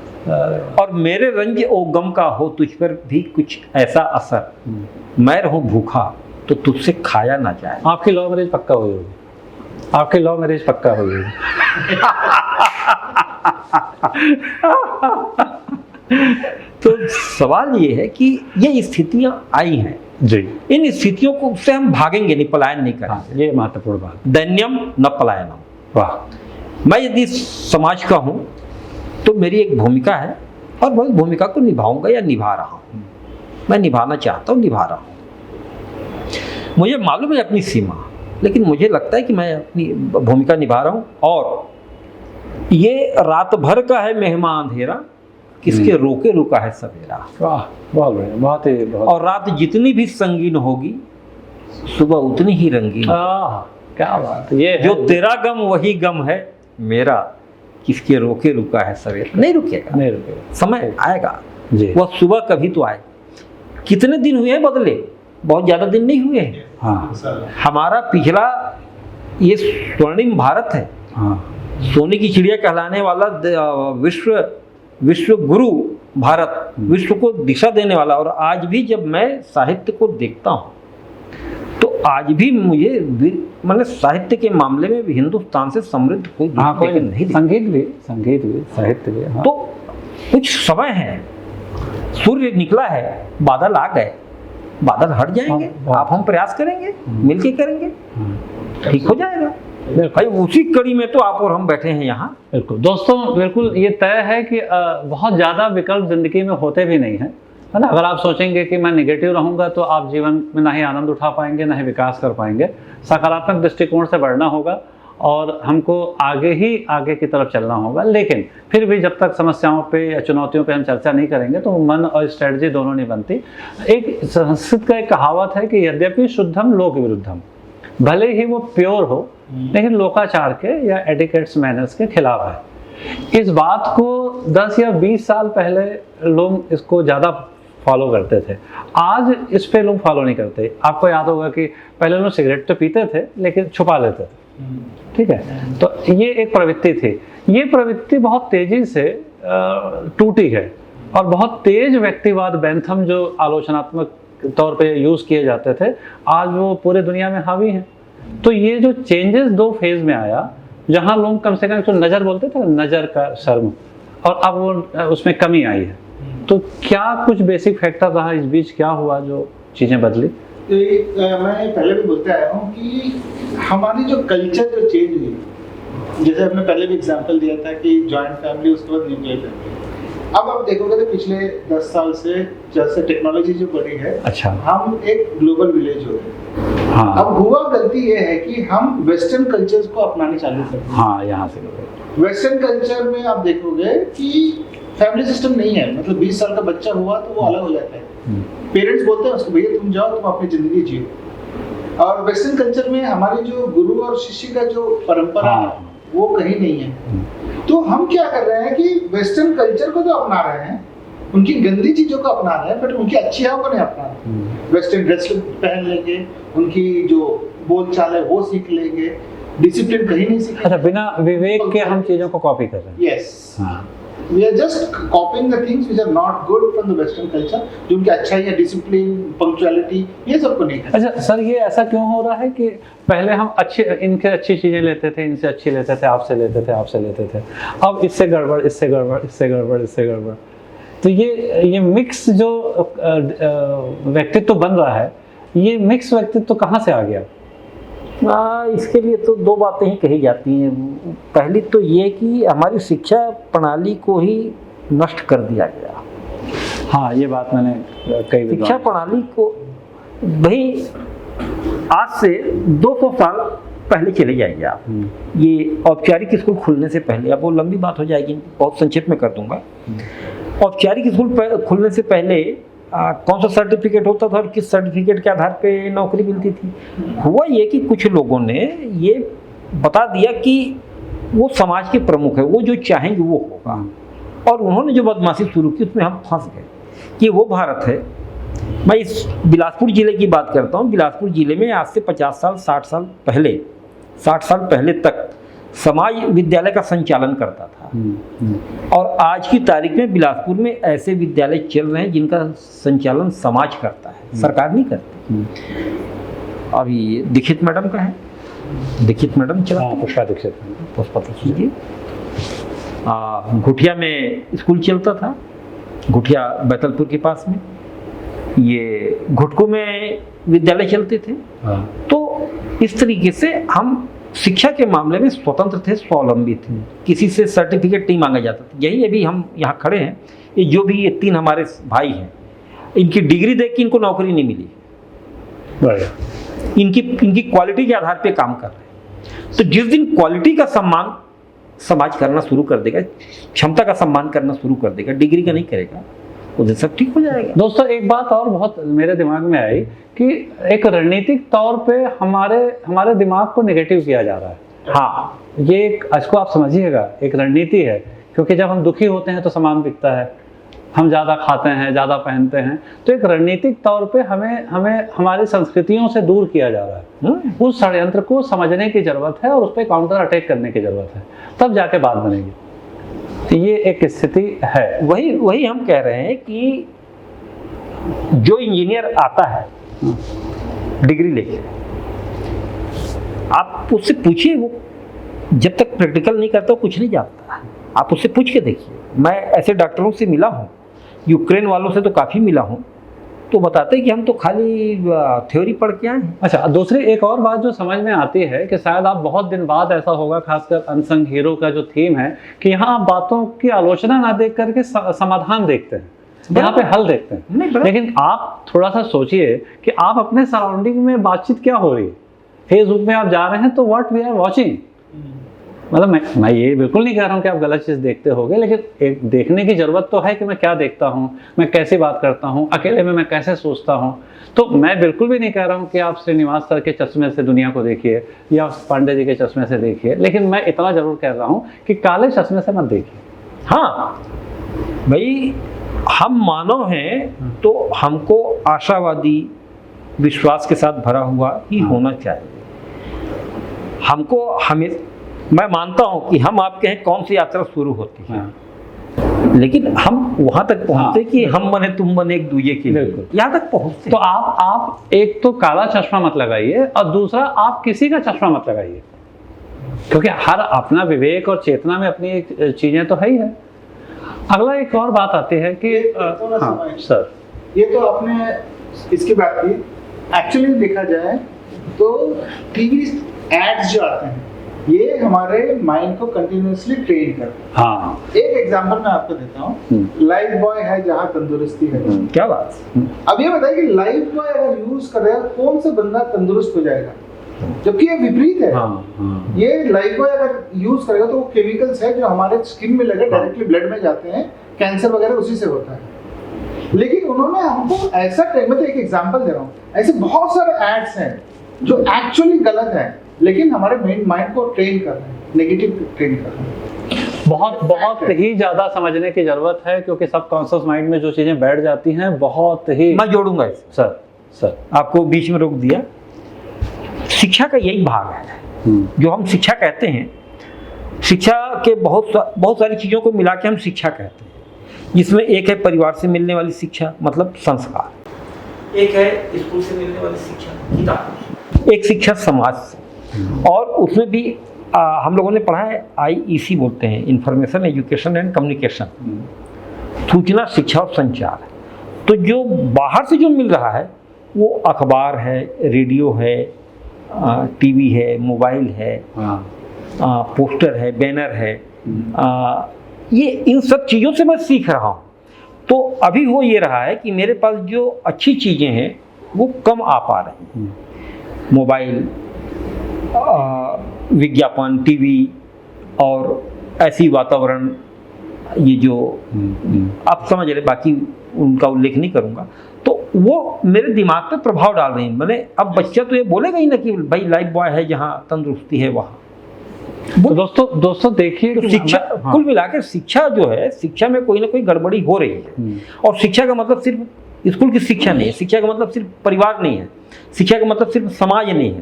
और मेरे रंज ओ गम का हो तुझ पर भी कुछ ऐसा असर, मैं रहूं भूखा तो तुझसे खाया ना जाए। आपकी लव मैरिज पक्का हुई होगी, आपकी लव मैरिज पक्का हुई होगी। तो सवाल ये है कि ये स्थितियां आई हैं जी, इन स्थितियों को से हम भागेंगे नहीं, पलायन नहीं करेंगे। ये महत्वपूर्ण बात। दैन्यम न पलायनम। वाह। मैं यदि समाज का हूँ तो मेरी एक भूमिका है और मैं उस भूमिका को निभाऊंगा या निभा रहा हूँ, मैं निभाना चाहता हूँ, निभा रहा हूँ। मुझे मालूम है अपनी सीमा, लेकिन मुझे लगता है कि मैं अपनी भूमिका निभा रहा हूँ। और ये रात भर का है मेहमान अंधेरा, किसके रोके रुका है सवेरा। वाह, बहुत बढ़िया, बहुत ही बहुत। और रात जितनी भी संगीन होगी सुबह उतनी ही रंगीन। क्या बात। ये जो तेरा गम वही गम है मेरा, किसके रोके रुका है सवेरा। नहीं रुकेगा, नहीं रुकेगा, समय आएगा जी। वह सुबह कभी तो आए। कितने दिन हुए हैं बदले, बहुत ज्यादा दिन नहीं हुए हैं। हाँ। हमारा पिछला ये स्वर्णिम भारत है, हाँ। सोने की चिड़िया कहलाने वाला विश्व गुरु भारत, विश्व को दिशा देने वाला। और आज भी जब मैं साहित्य को देखता हूँ तो आज भी मुझे मैंने साहित्य के मामले में भी हिंदुस्तान से समृद्ध कोई नहीं। संगीत भी साहित्य भी। हाँ। तो कुछ समय है, सूर्य निकला है, बादल आ गए, बादल हट जाएंगे। आप हम प्रयास करेंगे, मिलके करेंगे, ठीक हो जाएगा। भाई उसी कड़ी में तो आप और हम बैठे हैं यहाँ। बिल्कुल दोस्तों, बिल्कुल ये तय है कि बहुत ज़्यादा विकल्प जिंदगी में होते भी नहीं हैं, है ना। अगर आप सोचेंगे कि मैं निगेटिव रहूँगा तो आप जीवन में ना ही आनंद उठा पाएंगे, ना ही विकास कर पाएंगे। सकारात्मक दृष्टिकोण से बढ़ना होगा और हमको आगे की तरफ चलना होगा। लेकिन फिर भी जब तक समस्याओं पे या चुनौतियों पे हम चर्चा नहीं करेंगे तो मन और स्ट्रेटजी दोनों नहीं बनती। एक संस्कृत का एक कहावत है कि यद्यपि शुद्धम लोक विरुद्धम, भले ही वो प्योर हो लेकिन लोकाचार के या एटिकेट्स मैनर्स के खिलाफ है। इस बात को 10 या 20 साल पहले लोग इसको ज़्यादा फॉलो करते थे, आज इस पे लोग फॉलो नहीं करते। आपको याद होगा कि पहले लोग सिगरेट तो पीते थे लेकिन छुपा लेते थे, ठीक है। तो ये एक प्रवृत्ति थी, ये प्रवृत्ति बहुत तेजी से टूटी है और बहुत तेज व्यक्तिवाद बेंथम जो आलोचनात्मक तौर पे यूज़ किए जाते थे आज वो पूरे दुनिया में हावी हैं। तो ये जो चेंजेस 2 फेज में आया, जहाँ लोग कम से कम जो नज़र बोलते थे, नज़र का शर्म, और अब वो उसमें कमी आई है। तो क्या कुछ बेसिक फैक्टर रहा इस बीच, क्या हुआ जो चीज़ें बदली? मैं पहले भी बोलते आया हूँ कि हमारी जो कल्चर जो चेंज हुई, जैसे हमने पहले भी एग्जांपल दिया था कि जॉइंट फैमिली, उसके बाद न्यूक्लियर फैमिली। अब आप देखोगे तो पिछले 10 साल से जैसे टेक्नोलॉजी जो बढ़ी है, अच्छा, हम एक ग्लोबल विलेज हो गए। हाँ। अब हुआ गलती ये है कि हम वेस्टर्न कल्चर्स को अपनाने चालू कर दिए। हाँ, यहाँ से वेस्टर्न कल्चर में आप देखोगे कि फैमिली सिस्टम नहीं है। मतलब 20 साल का बच्चा हुआ तो वो अलग हो जाता है, पेरेंट्स बोलते हैं उसको भैया तुम जाओ, तुम अपनी जिंदगी जियो। और वेस्टर्न कल्चर में हमारे जो गुरु और शिष्य का जो परंपरा है, वो कहीं नहीं है। तो हम क्या कर रहे हैं कि वेस्टर्न कल्चर को तो अपना रहे हैं, उनकी गंदी चीजों को अपना रहे हैं, बट उनकी अच्छाइयों को नहीं अपना रहे। वेस्टर्न ड्रेस पहन लेंगे, उनकी जो बोलचाल है वो सीख लेंगे, डिसिप्लिन कहीं नहीं सीखेंगे। अच्छा, बिना विवेक के हम चीजों को कॉपी कर रहे हैं। Yes, we are just copying the things which are not good from the western culture, जो उनकी अच्छाई है, डिसिप्लिन, पंक्चुअलिटी, ये सब को नहीं करते। अच्छा सर, ये ऐसा क्यों हो रहा है कि पहले हम इनके अच्छी चीजें लेते थे, इनसे अच्छी लेते थे, आपसे लेते थे, आपसे लेते थे, अब इससे गड़बड़, इससे गड़बड़, इससे गड़बड़, इससे गड़बड़। तो ये मिक्स जो व्यक्तित्व बन रहा है, ये मिक्स व्यक्तित्व कहाँ से आ गया? इसके लिए तो दो बातें ही कही जाती हैं। पहली तो ये कि हमारी शिक्षा प्रणाली को ही नष्ट कर दिया गया। हाँ, ये बात मैंने कई शिक्षा प्रणाली को भाई आज से 200 साल पहले चले जाइए आप, ये औपचारिक स्कूल खुलने से पहले, अब वो लंबी बात हो जाएगी, बहुत संक्षेप में कर दूंगा। औपचारिक स्कूल खुलने से पहले कौन सा सर्टिफिकेट होता था और किस सर्टिफिकेट के आधार पे नौकरी मिलती थी? हुआ ये कि कुछ लोगों ने ये बता दिया कि वो समाज के प्रमुख है, वो जो चाहेंगे वो होगा, और उन्होंने जो बदमाशी शुरू की उसमें हम फंस गए कि वो भारत है। मैं इस बिलासपुर ज़िले की बात करता हूँ। बिलासपुर ज़िले में आज से 50 साल 60 साल पहले तक समाज विद्यालय का संचालन करता था, और आज की तारीख में बिलासपुर में ऐसे विद्यालय चल रहे हैं जिनका संचालन समाज करता है, सरकार नहीं करती। अभी दीक्षित मैडम का है, दीक्षित मैडम चला, पुष्पा दीक्षित, पुष्पा दीक्षित। घुटिया में स्कूल चलता था, घुटिया बैतलपुर के पास में, ये घुटकू में विद्यालय चलते थे। तो इस तरीके से हम शिक्षा के मामले में स्वतंत्र थे, स्वावलंबी थे, किसी से सर्टिफिकेट नहीं मांगा जाता था। यही अभी हम यहाँ खड़े हैं, ये जो भी ये 3 हमारे भाई हैं, इनकी डिग्री देख के इनको नौकरी नहीं मिली, इनकी क्वालिटी के आधार पे काम कर रहे हैं। तो जिस दिन क्वालिटी का सम्मान समाज करना शुरू कर देगा, क्षमता का सम्मान करना शुरू कर देगा, डिग्री का नहीं करेगा, उधर सब ठीक हो जाएगा। दोस्तों, एक बात और बहुत मेरे दिमाग में आई कि एक रणनीतिक तौर पे हमारे दिमाग को नेगेटिव किया जा रहा है। हाँ, ये इसको आप समझिएगा, एक रणनीति है, क्योंकि जब हम दुखी होते हैं तो सामान बिकता है, हम ज़्यादा खाते हैं, ज़्यादा पहनते हैं, तो एक रणनीतिक तौर पे हमें हमारी संस्कृतियों से दूर किया जा रहा है। उस षड्यंत्र को समझने की ज़रूरत है और उस पर काउंटर अटैक करने की ज़रूरत है, तब जाके बात बनेगी। तो ये एक स्थिति है। वही हम कह रहे हैं कि जो इंजीनियर आता है डिग्री लेके, आप उससे पूछिए, वो जब तक प्रैक्टिकल नहीं करता कुछ नहीं जानता। आप उससे पूछ के देखिए। मैं ऐसे डॉक्टरों से मिला हूँ, यूक्रेन वालों से तो काफ़ी मिला हूँ, तो बताते हैं कि हम तो खाली थ्योरी पढ़ के आए हैं। अच्छा, दूसरी एक और बात जो समझ में आती है कि शायद आप बहुत दिन बाद ऐसा होगा, खासकर अनसंग हीरो का जो थीम है, कि यहाँ आप बातों की आलोचना ना देख करके समाधान देखते हैं, यहाँ पे हल देखते हैं। लेकिन आप थोड़ा सा सोचिए कि आप अपने सराउंडिंग में बातचीत क्या हो रही है। फेसबुक में आप जा रहे हैं तो व्हाट वी आर वॉचिंग, मतलब मैं ये बिल्कुल नहीं कह रहा हूँ कि आप गलत चीज़ देखते होगे, लेकिन एक देखने की ज़रूरत तो है कि मैं क्या देखता हूँ, मैं कैसे बात करता हूँ, अकेले में मैं कैसे सोचता हूँ। तो मैं बिल्कुल भी नहीं कह रहा हूँ कि आप श्रीनिवास सर के चश्मे से दुनिया को देखिए या पांडे जी के चश्मे से देखिए, लेकिन मैं इतना ज़रूर कह रहा हूँ कि काले चश्मे से मत देखिए। हाँ भाई, हम मानव हैं तो हमको आशावादी विश्वास के साथ भरा हुआ ही होना चाहिए। हमको हमें, मैं मानता हूं कि हम आपके हैं कौन सी यात्रा शुरू होती है, लेकिन हम वहां तक पहुंचते कि हम बने तुम बने एक दूसरे के लिए, यहाँ तक पहुंचते। तो आप एक तो काला चश्मा मत लगाइए और दूसरा आप किसी का चश्मा मत लगाइए, क्योंकि हर अपना विवेक और चेतना में अपनी चीजें तो है ही है। अगला एक और बात आती है कि सर, ये तो आपने इसकी बात की, एक्चुअली देखा जाए तो टीवी एड्स जो आते हैं ये हमारे माइंड को कंटिन्यूअसली ट्रेन करते हैं। हाँ, एक एग्जांपल मैं आपको देता हूँ, लाइफ बॉय है जहाँ तंदुरुस्ती है। क्या बात। अब ये बताइए कि लाइफ बॉय अगर यूज करेगा कौन सा बंदा तंदुरुस्त हो जाएगा, जबकि ये विपरीत है। ये लाइफ बॉय अगर यूज करेगा तो वो केमिकल्स है जो हमारे स्किन में लगे डायरेक्टली ब्लड में जाते हैं, कैंसर वगैरह उसी से होता है। लेकिन उन्होंने हमको ऐसा, मैं तो एक एग्जांपल दे रहा हूँ, ऐसे बहुत सारे एड्स हैं जो एक्चुअली गलत है लेकिन हमारे माइंड को ट्रेन कर रहे हैं। नेगेटिव ट्रेंड कर रहे हैं। बहुत ही ज़्यादा समझने की ज़रूरत है, क्योंकि सबकॉन्शियस माइंड में जो चीज़ें बैठ जाती हैं बहुत ही। मैं जोड़ूंगा इसे। सर आपको बीच में रोक दिया। शिक्षा का यही भाग है जो हम शिक्षा कहते हैं। शिक्षा के बहुत सारी चीज़ों को मिला के हम शिक्षा कहते हैं, जिसमें एक है परिवार से मिलने वाली शिक्षा, मतलब संस्कार, एक है स्कूल से मिलने वाली शिक्षा, किताब, एक शिक्षा समाज से, और उसमें भी हम लोगों ने पढ़ा है IEC बोलते हैं, इंफॉर्मेशन एजुकेशन एंड कम्युनिकेशन, सूचना शिक्षा और संचार। तो जो बाहर से जो मिल रहा है वो अखबार है, रेडियो है, TV है, मोबाइल है, पोस्टर है, बैनर है, ये इन सब चीज़ों से मैं सीख रहा हूँ। तो अभी हो ये रहा है कि मेरे पास जो अच्छी चीज़ें हैं वो कम आ पा रही हैं। मोबाइल, विज्ञापन, TV और ऐसी वातावरण, ये जो आप समझ रहे, बाकी उनका उल्लेख नहीं करूँगा, तो वो मेरे दिमाग पे प्रभाव डाल रहे हैं। मैंने अब बच्चा तो ये बोलेगा ही ना कि भाई लाइफ बॉय है, जहाँ तंदुरुस्ती है वहाँ। तो दोस्तों देखिए, तो शिक्षा कुल मिलाकर शिक्षा जो है, शिक्षा में कोई ना कोई गड़बड़ी हो रही है। और शिक्षा का मतलब सिर्फ स्कूल की शिक्षा नहीं है, शिक्षा का मतलब सिर्फ परिवार नहीं है, शिक्षा का मतलब सिर्फ समाज नहीं है।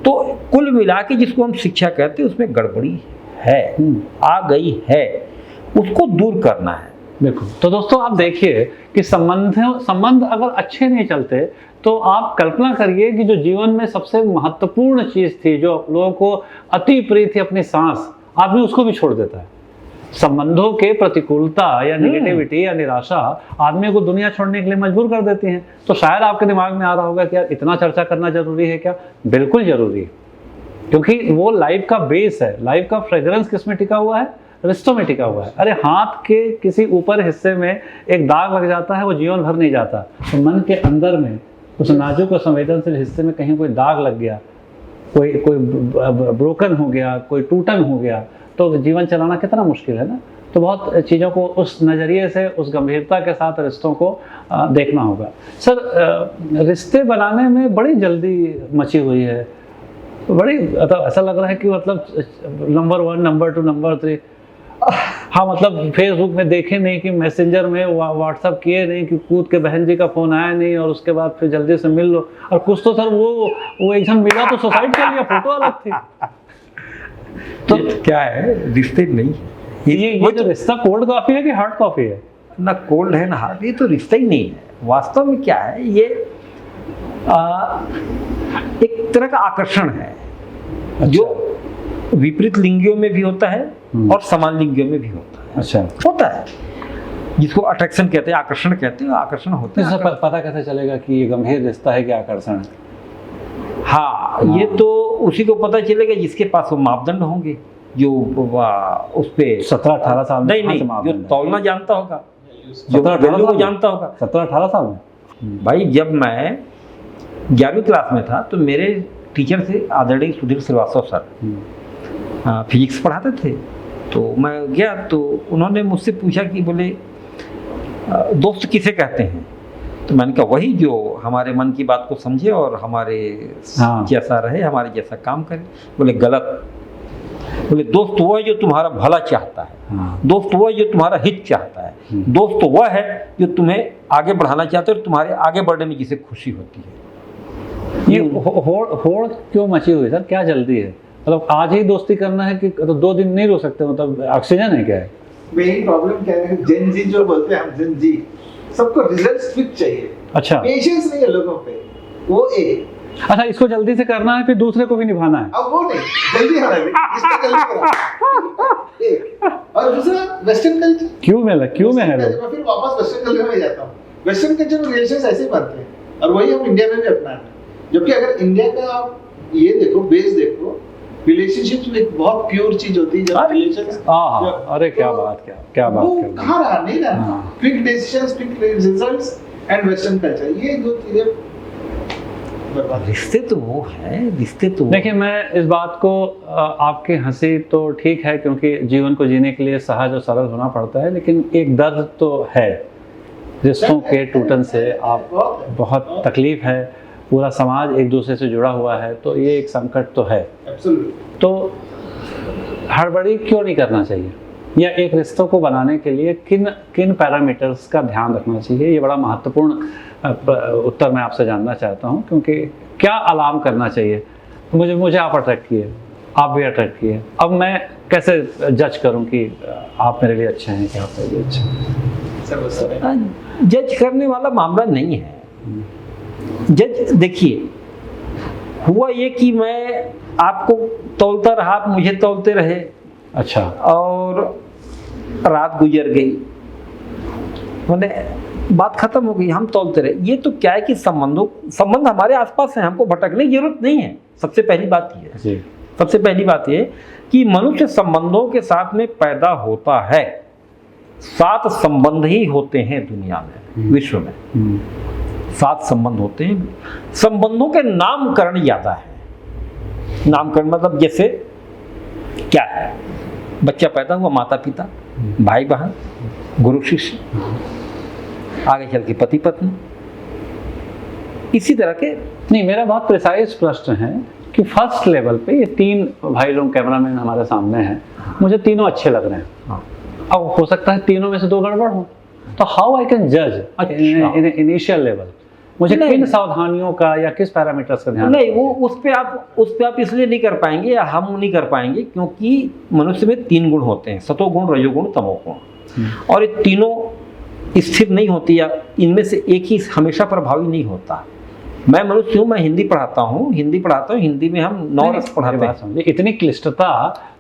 तो कुल मिला के जिसको हम शिक्षा कहते हैं उसमें गड़बड़ी है, आ गई है, उसको दूर करना है। बिल्कुल। तो दोस्तों आप देखिए कि संबंध अगर अच्छे नहीं चलते तो आप कल्पना करिए कि जो जीवन में सबसे महत्वपूर्ण चीज़ थी, जो लोगों को अति प्रिय थी, अपनी सांस, आदमी उसको भी छोड़ देता है। संबंधों के प्रतिकूलता या नेगेटिविटी या निराशा आदमी को दुनिया छोड़ने के लिए मजबूर कर देती हैं। तो शायद आपके दिमाग में आ रहा होगा कि यार इतना चर्चा करना जरूरी है क्या? बिल्कुल जरूरी है, क्योंकि वो लाइफ का बेस है। लाइफ का फ्रेग्रेंस किस में टिका हुआ है? रिश्तों में टिका हुआ है। अरे हाथ के किसी ऊपर हिस्से में एक दाग लग जाता है, वो जीवन भर नहीं जाता। तो मन के अंदर में उस नाजुक और संवेदनशील हिस्से में कहीं कोई दाग लग गया, कोई ब्रोकन हो गया, कोई टूटन हो गया, तो जीवन चलाना कितना मुश्किल है ना। तो बहुत चीज़ों को उस नज़रिए से, उस गंभीरता के साथ रिश्तों को देखना होगा। सर, रिश्ते बनाने में बड़ी जल्दी मची हुई है, बड़ी मतलब ऐसा लग रहा है कि मतलब नंबर 1, नंबर 2, नंबर 3। हाँ, मतलब फेसबुक में देखे नहीं कि मैसेंजर में, व्हाट्सअप किए नहीं कि कूद के बहन जी का फ़ोन आया नहीं, और उसके बाद फिर जल्दी से मिल लो। और कुछ तो सर वो एक जन मिला तो सुसाइड कर लिया, फोटो अलग थी। तो क्या है, रिश्ते नहीं है। ये जो रिश्ता कोल्ड कॉफ़ी है कि हार्ड कॉफ़ी है? ना कोल्ड है ना हार्ड, ये तो रिश्ता ही नहीं है। वास्तव में क्या है, ये एक तरह का आकर्षण है। अच्छा। जो विपरीत लिंगियों में भी होता है और समान लिंगियों में भी होता है। अच्छा, होता है, जिसको अट्रैक्शन कहते हैं, आकर्षण कहते हैं, आकर्षण होता है। पता कैसे चलेगा कि ये गंभीर रिश्ता है कि आकर्षण है? हाँ, ये तो उसी को पता चलेगा जिसके पास वो मापदंड होंगे, जो उस पे 17-18 साल में नहीं, जो तौलना जानता होगा, जो वैल्यू को जानता होगा। 17-18 साल में भाई, जब मैं 11वीं क्लास में था तो मेरे टीचर से आदरणीय सुधीर श्रीवास्तव सर फिजिक्स पढ़ाते थे। तो मैं गया तो उन्होंने मुझसे पूछा कि बोले दोस्त किसे कहते हैं? तो मैंने कहा वही जो हमारे मन की बात को समझे और हमारे जैसा रहे, हमारे जैसा काम करे। बोले गलत। बोले दोस्त वो है जो तुम्हारा भला चाहता है, दोस्त वो है जो तुम्हारा हित चाहता है, दोस्त वह है जो तुम्हें आगे बढ़ाना चाहता है और तुम्हारे आगे बढ़ने में जिसे खुशी होती है। ये होड़ क्यों मची हुई सर? क्या जल्दी है? मतलब आज ही दोस्ती करना है कि तो 2 दिन नहीं रुक सकते? मतलब ऑक्सीजन है क्या है? मेन प्रॉब्लम क्या है, जेन जी जो बोलते हैं हम, जेन जी, सबको रिजल्ट्स क्विक चाहिए। अच्छा, पेशेंस नहीं है लोगों पे, वो एक। अच्छा, इसको जल्दी से करना है, फिर दूसरे को भी निभाना है। अब वो नहीं, जल्दी होना है, इसको जल्दी करा। एक और दूसरा वेस्टर्न कल्चर। क्यों में है लोग? मैं फिर वापस वेस्टर्न कल्चर में जाता हूँ। वेस्टर्न कल्चर में रिलेशंस ऐसे बनते हैं और वही हम इंडिया में भी अपनाते हैं। जबकि अगर इंडिया का आप ये देखो, बेस देखो, रिलेशनशिप्स में एक बहुत प्योर चीज होती है। जब रिलेशंस, अरे क्या बात कर कहाँ रहा, नहीं रहा। Quick decisions, quick results and western culture, ये 2 चीजें। रिश्ते तो वो है, रिश्ते तो देखिए, मैं इस बात को, आपकी हंसी तो ठीक है क्योंकि जीवन को जीने के लिए सहज और सरल होना पड़ता है, लेकिन एक दर्द तो है रिश्तों के टूटन से। आप बहुत तकलीफ है, पूरा समाज एक दूसरे से जुड़ा हुआ है, तो ये एक संकट तो है। तो हड़बड़ी क्यों नहीं करना चाहिए, या एक रिश्तों को बनाने के लिए किन किन पैरामीटर्स का ध्यान रखना चाहिए? ये बड़ा महत्वपूर्ण उत्तर मैं आपसे जानना चाहता हूँ, क्योंकि क्या अलार्म करना चाहिए? मुझे आप अट्रैक्ट किए, आप भी अट्रैक्ट किए, अब मैं कैसे जज करूँ कि आप मेरे लिए अच्छे हैं कि आप मेरे लिए अच्छे हैं? जज करने वाला मामला नहीं है। जज देखिए, हुआ ये कि मैं आपको तौलता रहा, आप मुझे तौलते रहे, अच्छा, और रात गुजर गई, मैंने बात खत्म हो गई, हम तौलते रहे। ये तो क्या है कि संबंध हमारे आसपास है, हमको भटकने की जरूरत नहीं है। सबसे पहली बात ये है, सबसे पहली बात ये कि मनुष्य संबंधों के साथ में पैदा होता है। 7 संबंध ही होते हैं दुनिया में, विश्व में 7 संबंध होते हैं। संबंधों के नामकरण ज्यादा है। नामकरण मतलब जैसे क्या है, बच्चा पैदा हुआ, माता पिता, भाई बहन, गुरु शिष्य, आगे चल के पति पत्नी, इसी तरह के। नहीं, मेरा बहुत प्रिसाइज प्रश्न है कि फर्स्ट लेवल पे ये 3 भाई लोग कैमरामैन हमारे सामने हैं, मुझे तीनों अच्छे लग रहे हैं। हाँ। अब हो सकता है तीनों में से 2 गड़बड़ हो, तो हाउ आई कैन जज इन इनिशियल लेवल? मुझे किन सावधानियों का या किस पैरामीटर्स का ध्यान? नहीं, वो उस पे आप इसलिए नहीं कर पाएंगे, या हम नहीं कर पाएंगे, क्योंकि मनुष्य में 3 गुण होते हैं, सतोगुण, रजोगुण, तमोगुण, और ये तीनों स्थिर नहीं होती, या इनमें से एक ही हमेशा प्रभावी नहीं होता। मैं मनुष्य हूँ, मैं हिंदी पढ़ाता हूँ, हिंदी में हम 9 रस पढ़ाते हैं। इतनी क्लिष्टता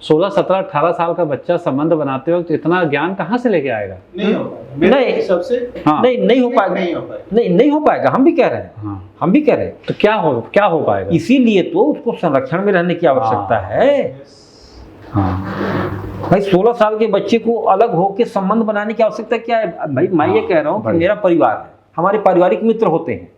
16, 17, 18 साल का बच्चा संबंध बनाते वक्त इतना ज्ञान कहाँ से लेके आएगा? नहीं हो पाएगा, नहीं सबसे हाँ। नहीं हो पाएगा, नहीं हो पाएगा। हम भी कह रहे हैं, हाँ। हम भी कह रहे हैं। तो क्या हो पाएगा? इसीलिए तो उसको संरक्षण में रहने की आवश्यकता है। हाँ। भाई 16 साल के बच्चे को अलग होकर संबंध बनाने की आवश्यकता क्या है? भाई मैं ये कह रहा हूँ कि मेरा परिवार है, हमारे पारिवारिक मित्र होते हैं,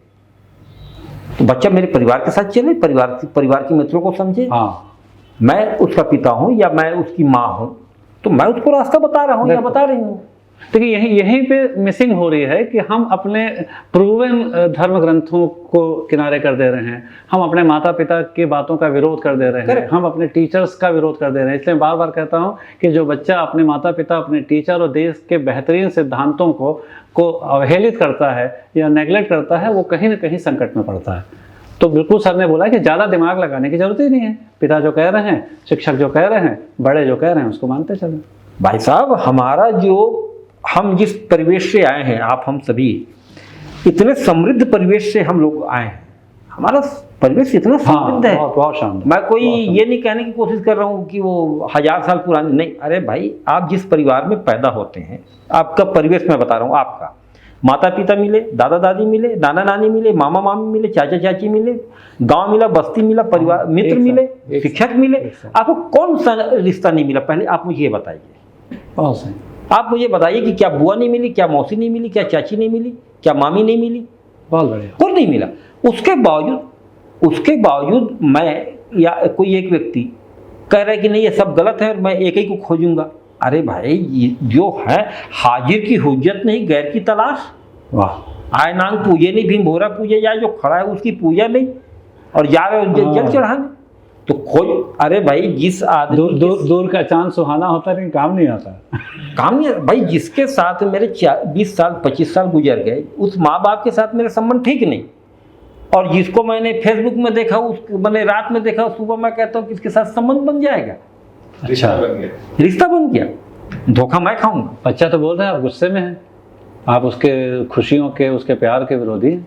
तो बच्चा मेरे परिवार के साथ चले, परिवार के मित्रों को समझे। हाँ। मैं उसका पिता हूँ या मैं उसकी माँ हूँ, तो मैं उसको रास्ता बता रहा हूँ या बता रही हूँ। देखिए यहीं पे मिसिंग हो रही है कि हम अपने प्रूवन धर्म ग्रंथों को किनारे कर दे रहे हैं, हम अपने माता पिता की बातों का विरोध कर दे रहे हैं, हम अपने टीचर्स का विरोध कर दे रहे हैं। इसलिए बार बार कहता हूँ कि जो बच्चा अपने माता पिता, अपने टीचर और देश के बेहतरीन सिद्धांतों को अवहेलित करता है या नेगलेक्ट करता है, वो कहीं ना कहीं संकट में पड़ता है। तो बिल्कुल सर ने बोला कि ज़्यादा दिमाग लगाने की जरूरत ही नहीं है। पिता जो कह रहे हैं, शिक्षक जो कह रहे हैं, बड़े जो कह रहे हैं, उसको मानते चलें। भाई साहब, हम जिस परिवेश से आए हैं, हम सभी इतने समृद्ध परिवेश से हम लोग आए हैं, हमारा परिवेश इतना समृद्ध है। बहुत शानदार। मैं कोई ये नहीं कहने की कोशिश कर रहा हूँ कि वो 1000 साल पुरानी, नहीं। अरे भाई, आप जिस परिवार में पैदा होते हैं, आपका परिवेश मैं बता रहा हूँ, आपका माता पिता मिले, दादा दादी मिले, नाना नानी मिले, मामा मामी मिले, चाचा चाची मिले, गांव मिला, बस्ती मिला, परिवार मित्र मिले, शिक्षक मिले, आपको कौन सा रिश्ता नहीं मिला? पहले आप मुझे ये बताइए। आप मुझे बताइए कि क्या बुआ नहीं मिली, क्या मौसी नहीं मिली, क्या चाची नहीं मिली, क्या मामी नहीं मिली? बहुत बढ़िया। कोई नहीं मिला। उसके बावजूद मैं या कोई एक व्यक्ति कह रहा है कि नहीं ये सब गलत है और मैं एक ही को खोजूंगा। अरे भाई, ये जो है, हाजिर की हुज्जत नहीं, गैर की तलाश। वाह। आय नांग पूजे नहीं, भीम भोरा पूजे जाए, जो खड़ा है उसकी पूजा नहीं, और जा रहे जल चढ़ाने तो खोज। अरे भाई, जिस आदमी दूर का चांद सुहाना होता है, लेकिन काम नहीं आता। काम नहीं भाई। जिसके साथ मेरे 20 साल 25 साल गुजर गए, उस माँ बाप के साथ मेरे संबंध ठीक नहीं, और जिसको मैंने फेसबुक में देखा, मैंने रात में देखा, सुबह मैं कहता हूँ कि इसके साथ संबंध बन जाएगा। अच्छा, रिश्ता बन गया, धोखा मैं खाऊंगा। बच्चा तो बोल रहा है आप गुस्से में हैं, आप उसके खुशियों के, उसके प्यार के विरोधी हैं।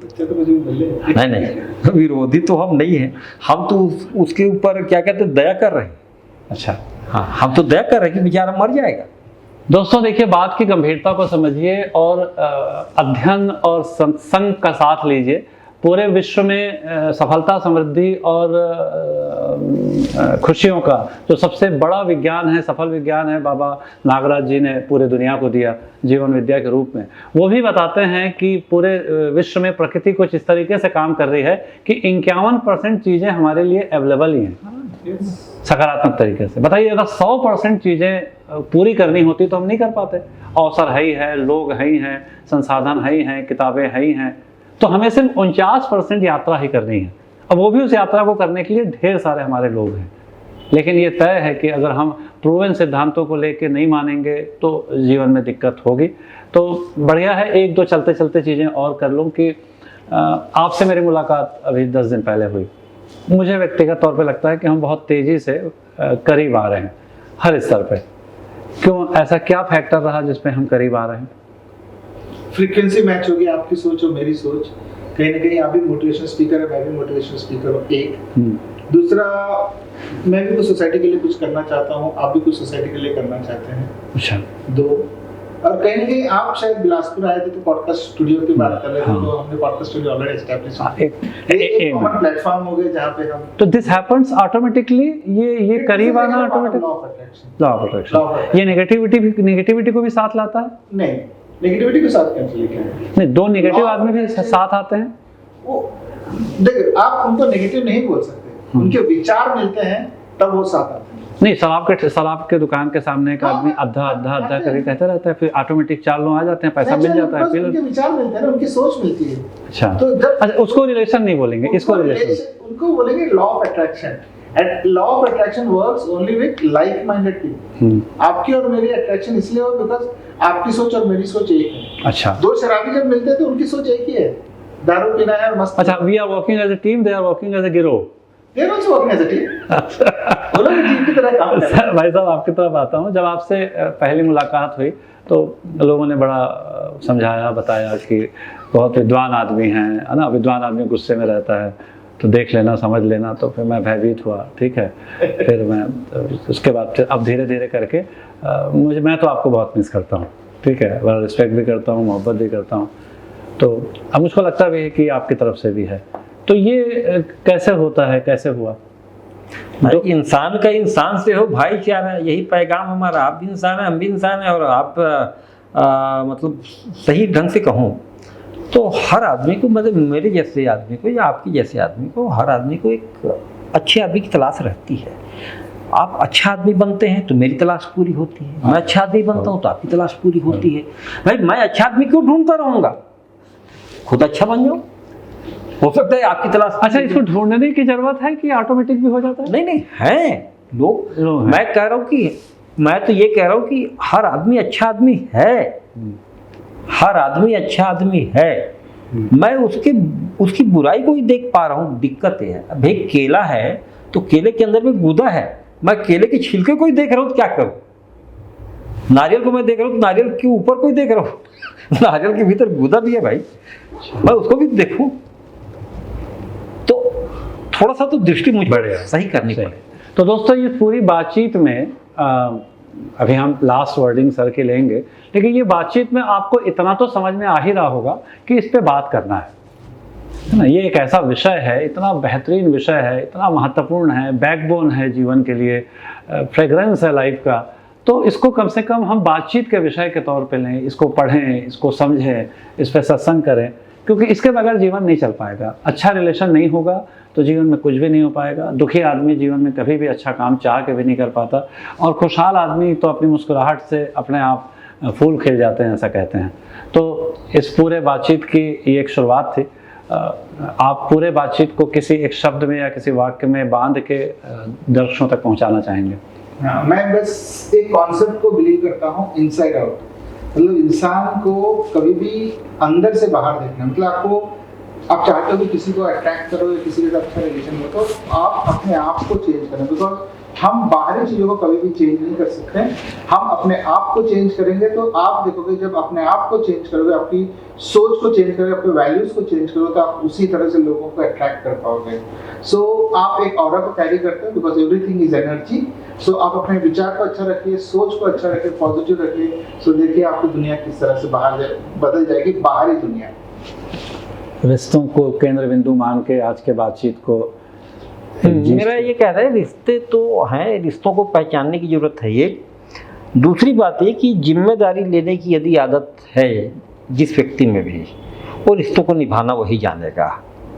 नहीं, विरोधी तो हम नहीं हैं, हम तो उसके ऊपर क्या कहते हैं, दया कर रहे हैं। अच्छा, हाँ, हम तो दया कर रहे हैं कि बेचारा मर जाएगा। दोस्तों देखिए, बात की गंभीरता को समझिए और अध्ययन और संग का साथ लीजिए। पूरे विश्व में सफलता, समृद्धि और खुशियों का जो सबसे बड़ा विज्ञान है, सफल विज्ञान है, बाबा नागराज जी ने पूरे दुनिया को दिया जीवन विद्या के रूप में। वो भी बताते हैं कि पूरे विश्व में प्रकृति कुछ इस तरीके से काम कर रही है कि 51% चीज़ें हमारे लिए अवेलेबल ही हैं सकारात्मक तरीके से। बताइए, अगर 100% चीज़ें पूरी करनी होती तो हम नहीं कर पाते। अवसर है ही है, लोग है ही हैं, संसाधन है ही हैं, किताबें है ही हैं, तो हमें सिर्फ 49% यात्रा ही करनी है। अब वो भी उस यात्रा को करने के लिए ढेर सारे हमारे लोग हैं। लेकिन ये तय है कि अगर हम प्रूवन सिद्धांतों को लेके नहीं मानेंगे तो जीवन में दिक्कत होगी। तो बढ़िया है, एक दो चलते चलते चीज़ें और कर लूँ कि आपसे मेरी मुलाकात अभी 10 दिन पहले हुई। मुझे व्यक्तिगत तौर पे लगता है कि हम बहुत तेज़ी से करीब आ रहे हैं हर स्तर पे। क्यों, ऐसा क्या फैक्टर रहा जिस पे हम करीब आ रहे हैं? फ्रीक्वेंसी मैच होगी, आपकी सोच और मेरी सोच। कहीं ना कहीं आप भी मोटिवेशनल स्पीकर है, मैं भी मोटिवेशनल स्पीकर हूँ, एक। दूसरा, मैं भी कुछ सोसाइटी के लिए कुछ करना चाहता हूँ, आप भी कुछ सोसाइटी के लिए करना चाहते हैं। अच्छा। 2, और कहीं ना कहीं आप शायद बिलासपुर आए थे तो पॉडकास्ट स्टूडियो की बात कर रहे थे। हाँ। तो हमने पॉडकास्ट स्टूडियो ऑलरेडी एस्टैब्लिश एक कॉमन प्लेटफॉर्म हो गया जहाँ पे हम, तो दिस हैपेंस ऑटोमेटिकली, ये करीब आना automatic, law of attraction. Law of attraction. ये नेगेटिविटी को भी साथ लाता है? नहीं, नेगेटिविटी के साथ कैंसिल किया है। नहीं, दो नेगेटिव आदमी भी साथ आते हैं। वो देखिए, आप उनको नेगेटिव नहीं बोल सकते, उनके विचार मिलते हैं तब वो साथ आते हैं। नहीं, शराब के दुकान के सामने एक आदमी अद्धा करके कहता रहता है, फिर ऑटोमेटिक 4 लोग आ जाते हैं, पैसा मिल जाता है, फिर उनके विचार मिलते हैं ना, उनकी सोच मिलती है। अच्छा, तो अच्छा, उसको रिलेशन नहीं बोलेंगे, इसको रिलेशन, उनको बोलेंगे law of attraction. And law of attraction works only with like minded people. आपकी और मेरी अट्रैक्शन इसलिए हो बिकॉज़ आपकी सोच और मेरी सोच एक है। अच्छा, 2 शराबी जब मिलते हैं तो उनकी सोच एक ही है, दारू पीना है और मस्त। अच्छा, we are working as a team, they are working as a गिरोह। They are also working as a team. दोनों भी टीम की तरह काम कर रहे हैं। भाई साहब, आपकी तरफ आता हूँ। जब आपसे पहली मुलाकात हुई तो लोगों ने बड़ा समझाया, बताया कि बहुत विद्वान आदमी हैं, है ना, विद्वान आदमी गुस्से में रहता है तो देख लेना, समझ लेना। तो फिर मैं भयभीत हुआ, ठीक है। फिर मैं उसके बाद फिर अब धीरे धीरे करके मैं तो आपको बहुत मिस करता हूँ, ठीक है, बड़ा रिस्पेक्ट भी करता हूँ, मोहब्बत भी करता हूँ। तो अब मुझको लगता भी है कि आपकी तरफ से भी है। तो ये कैसे होता है, कैसे हुआ? भाई, इंसान का इंसान से हो भाईचारा, यही पैगाम हमारा। आप भी इंसान है, हम भी इंसान है। और आप मतलब सही ढंग से कहूँ तो हर आदमी को, मतलब मेरे जैसे आदमी को या आपके जैसे आदमी को, हर आदमी को एक अच्छे आदमी की तलाश रहती है। आप अच्छा आदमी बनते हैं तो मेरी तलाश पूरी होती है, मैं अच्छा आदमी बनता हूँ तो आपकी तलाश पूरी होती है। भाई, मैं अच्छा आदमी क्यों ढूंढता रहूँगा? खुद अच्छा बन जाओ, हो सकता है आपकी तलाश। अच्छा, इसको ढूंढने की जरूरत है कि ऑटोमेटिक भी हो जाता है? नहीं, है लोग। मैं कह रहा हूँ कि, मैं तो ये कह रहा हूँ कि हर आदमी अच्छा आदमी है, हर आदमी अच्छा आदमी है। मैं उसकी बुराई को ही देख पा रहा हूँ। दिक्कत ये है, अब एक केला है तो केले के अंदर में गूदा है, मैं केले के छिलके को ही देख रहा हूँ तो क्या करूँ? नारियल को मैं देख रहा हूँ तो नारियल के ऊपर को ही देख रहा हूँ, नारियल के भीतर गूदा भी है भाई, मैं उसको भी देखूँ। तो थोड़ा सा तो दृष्टि मुझे सही करनी पड़ेगी। तो दोस्तों, ये पूरी बातचीत में अभी हम लास्ट वर्डिंग सर के लेंगे, लेकिन ये बातचीत में आपको इतना तो समझ में आ ही रहा होगा कि इस पे बात करना है ना। ये एक ऐसा विषय है, इतना बेहतरीन विषय है, इतना महत्वपूर्ण है, बैकबोन है जीवन के लिए, फ्रेग्रेंस है लाइफ का। तो इसको कम से कम हम बातचीत के विषय के तौर पे लें, इसको पढ़ें, इसको समझें, इस पर सत्संग करें, क्योंकि इसके बगैर जीवन नहीं चल पाएगा। अच्छा रिलेशन नहीं होगा तो जीवन में कुछ भी नहीं हो पाएगा। दुखी आदमी जीवन में कभी भी अच्छा काम चाह के भी नहीं कर पाता, और खुशहाल आदमी तो अपनी मुस्कुराहट से अपने आप फूल खिल जाते हैं, ऐसा कहते हैं। तो इस पूरे बातचीत की ये एक शुरुआत थी। आप पूरे बातचीत को किसी एक शब्द में या किसी वाक्य में बांध के दर्शकों तक पहुंचाना चाहेंगे? हाँ, मैं बस एक कॉन्सेप्ट को बिलीव करता हूँ, इनसाइड आउट। मतलब इंसान को कभी भी अंदर से बाहर देखना, मतलब आप चाहते हो कि किसी को अट्रैक्ट करो या किसी के साथ अच्छा रिलेशन हो, तो आप अपने आप को चेंज करें। बिकॉज हम बाहरी चीज़ों को कभी भी चेंज नहीं कर सकते। हम अपने आप को चेंज करेंगे तो आप देखोगे, जब अपने आप को चेंज करोगे, आपकी सोच को चेंज करोगे, अपने वैल्यूज़ को चेंज करोगे, तो आप उसी तरह से लोगों को अट्रैक्ट कर पाओगे। सो आप एक ऑरा को कैरी करते हो, बिकॉज एवरीथिंग इज एनर्जी। सो आप अपने विचार को अच्छा रखिए, सोच को अच्छा रखिए, पॉजिटिव रखिए। सो देखिए आपकी दुनिया किस तरह से बाहर बदल जाएगी, बाहरी दुनिया। रिश्तों को केंद्र बिंदु मान के आज के बातचीत को मेरा ये कहना है, रिश्ते तो हैं, रिश्तों को पहचानने की जरूरत है। ये दूसरी बात ये कि जिम्मेदारी लेने की यदि आदत है जिस व्यक्ति में भी, वो रिश्तों को निभाना वही जानेगा।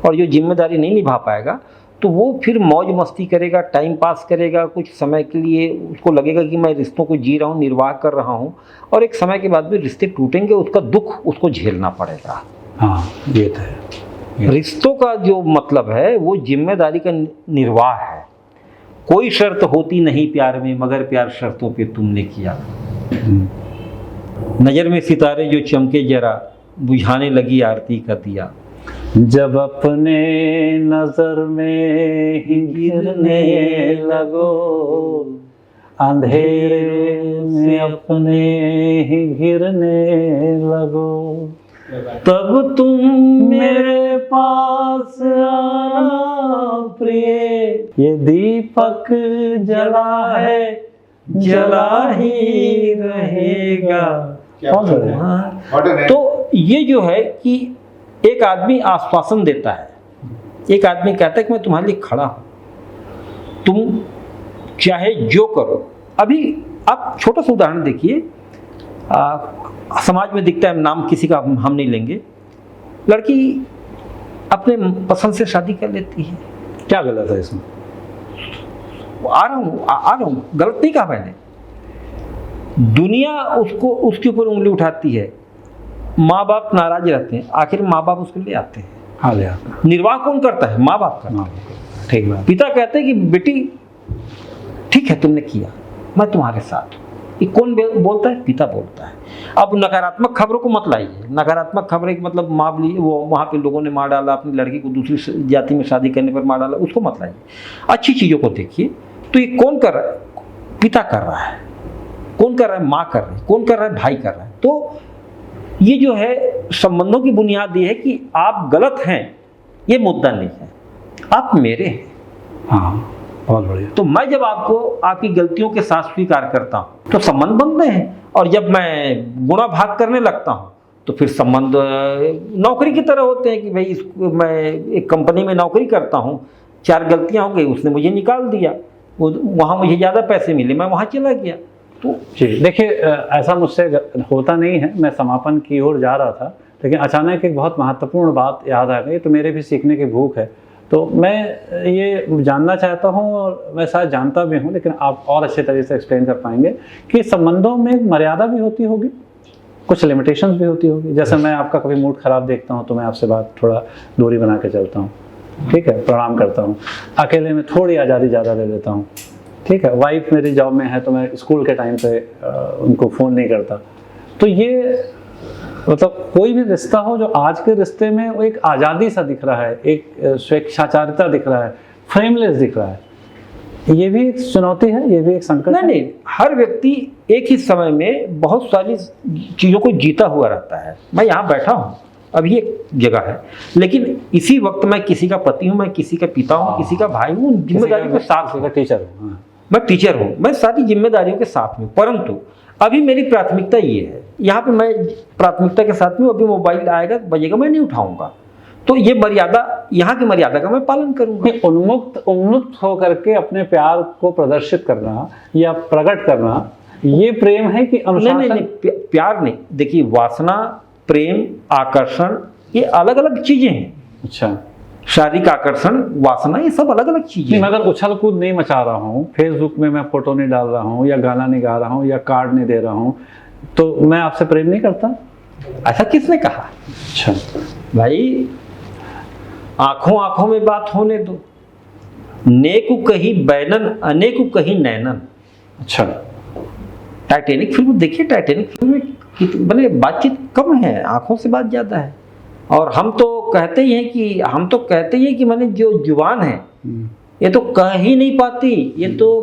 और जो जिम्मेदारी नहीं निभा पाएगा तो वो फिर मौज मस्ती करेगा, टाइम पास करेगा, कुछ समय के लिए उसको लगेगा कि मैं रिश्तों को जी रहा हूँ, निर्वाह कर रहा हूँ, और एक समय के बाद भी रिश्ते टूटेंगे, उसका दुख उसको झेलना पड़ेगा। हाँ, ये तो है। रिश्तों का जो मतलब है वो जिम्मेदारी का निर्वाह है। कोई शर्त होती नहीं प्यार में, मगर प्यार शर्तों पे तुमने किया। नजर में सितारे जो चमके जरा, बुझाने लगी आरती का दिया। जब अपने नजर में ही गिरने लगो, अंधेरे में अपने ही गिरने लगो, तब तुम मेरे पास आना प्रिय, ये दीपक जला है जला ही रहेगा। तो ये जो है कि एक आदमी आश्वासन देता है, एक आदमी कहता है कि मैं तुम्हारे लिए खड़ा हूं, तुम चाहे जो करो। अभी आप छोटा सा उदाहरण देखिए, समाज में दिखता है, नाम किसी का हम नहीं लेंगे, लड़की अपने पसंद से शादी कर लेती है। क्या गलत है इसमें? आ रहा हूँ, गलत नहीं कहा मैंने। दुनिया उसको उसके ऊपर उंगली उठाती है, माँ बाप नाराज रहते हैं, आखिर माँ बाप उसको ले आते हैं। हाँ ले आते हैं। निर्वाह कौन करता है? माँ बाप का। ठीक बात। पिता कहते हैं कि बेटी ठीक है तुमने किया, मैं तुम्हारे साथ। ये कौन बोलता है? पिता बोलता है। अब नकारात्मक खबरों को मत लाइए। नकारात्मक खबरें मतलब वो वहाँ पे लोगों ने मार डाला, अपनी लड़की को दूसरी जाति में शादी करने पर मार डाला, उसको मत लाइए। अच्छी चीज़ों को देखिए। तो ये कौन कर रहा है? पिता कर रहा है। कौन कर रहा है? माँ कर रही है। कौन कर रहा है? भाई कर रहा है। तो ये जो है संबंधों की बुनियाद ये है कि आप गलत हैं, ये मुद्दा नहीं है, आप मेरे हैं। हाँ बहुत बढ़िया। तो मैं जब आपको आपकी गलतियों के साथ स्वीकार करता हूँ तो संबंध बनते हैं, और जब मैं गुणा भाग करने लगता हूँ तो फिर संबंध नौकरी की तरह होते हैं कि भाई मैं एक कंपनी में नौकरी करता हूँ, 4 गलतियाँ हो गई, उसने मुझे निकाल दिया, वहाँ मुझे ज़्यादा पैसे मिले, मैं वहाँ चला गया। तो जी देखिए, ऐसा मुझसे होता नहीं है। मैं समापन की ओर जा रहा था, लेकिन अचानक एक बहुत महत्वपूर्ण बात याद आ गई, तो मेरे भी सीखने की भूख है। तो मैं ये जानना चाहता हूँ, और मैं शायद जानता भी हूँ, लेकिन आप और अच्छे तरीके से एक्सप्लेन कर पाएंगे कि संबंधों में एक मर्यादा भी होती होगी, कुछ लिमिटेशंस भी होती होगी। जैसे मैं आपका कभी मूड खराब देखता हूँ तो मैं आपसे बात थोड़ा दूरी बना के चलता हूँ, ठीक है, प्रणाम करता हूँ। अकेले में थोड़ी आज़ादी ज़्यादा ले लेता हूँ, ठीक है। वाइफ मेरी जॉब में है तो मैं स्कूल के टाइम पे उनको फ़ोन नहीं करता। तो ये मतलब कोई भी रिश्ता हो जो आज के रिश्ते में वो एक आज़ादी सा दिख रहा है, एक स्वेच्छाचारिता दिख रहा है, फ्रेमलेस दिख रहा है, ये भी एक चुनौती है, ये भी एक संकट है। नहीं, हर व्यक्ति एक ही समय में बहुत सारी चीज़ों को जीता हुआ रहता है। मैं यहाँ बैठा हूँ, अभी एक जगह है, लेकिन इसी वक्त मैं किसी का पति हूँ, मैं किसी का पिता हूँ, किसी का भाई हूँ, जिम्मेदारियों के साथ हूँ, टीचर हूँ, मैं टीचर हूँ, मैं सारी जिम्मेदारियों के साथ हूँ। परंतु अभी मेरी प्राथमिकता ये है, यहाँ पे मैं प्राथमिकता के साथ में, अभी मोबाइल आएगा बजेगा, मैं नहीं उठाऊंगा। तो ये मर्यादा, यहाँ की मर्यादा का मैं पालन करूंगा। उन्मुक्त होकर के अपने प्यार को प्रदर्शित करना या प्रकट करना, ये प्रेम है कि अनुशासन? नहीं, प्यार नहीं। देखिए, वासना, प्रेम, आकर्षण, ये अलग अलग चीजें हैं। अच्छा, शारीरिक आकर्षण, वासना, ये सब अलग अलग चीजें। मैं अगर उछल कूद नहीं मचा रहा हूँ, फेसबुक में मैं फोटो नहीं डाल रहा हूँ, या गाना नहीं गा रहा हूँ, या कार्ड नहीं दे रहा हूँ, तो मैं आपसे प्रेम नहीं करता? ऐसा किसने कहा? अच्छा भाई, आंखों आंखों में बात होने दो। नेकु कही बैनन, अनेकु कही नैनन। अच्छा, टाइटैनिक फिल्म देखिए, टाइटैनिक फिल्म में बने बातचीत कम है, आंखों से बात ज्यादा है। और हम तो कहते ही हैं कि मैंने जो जुबान है ये तो कह ही नहीं पाती, ये तो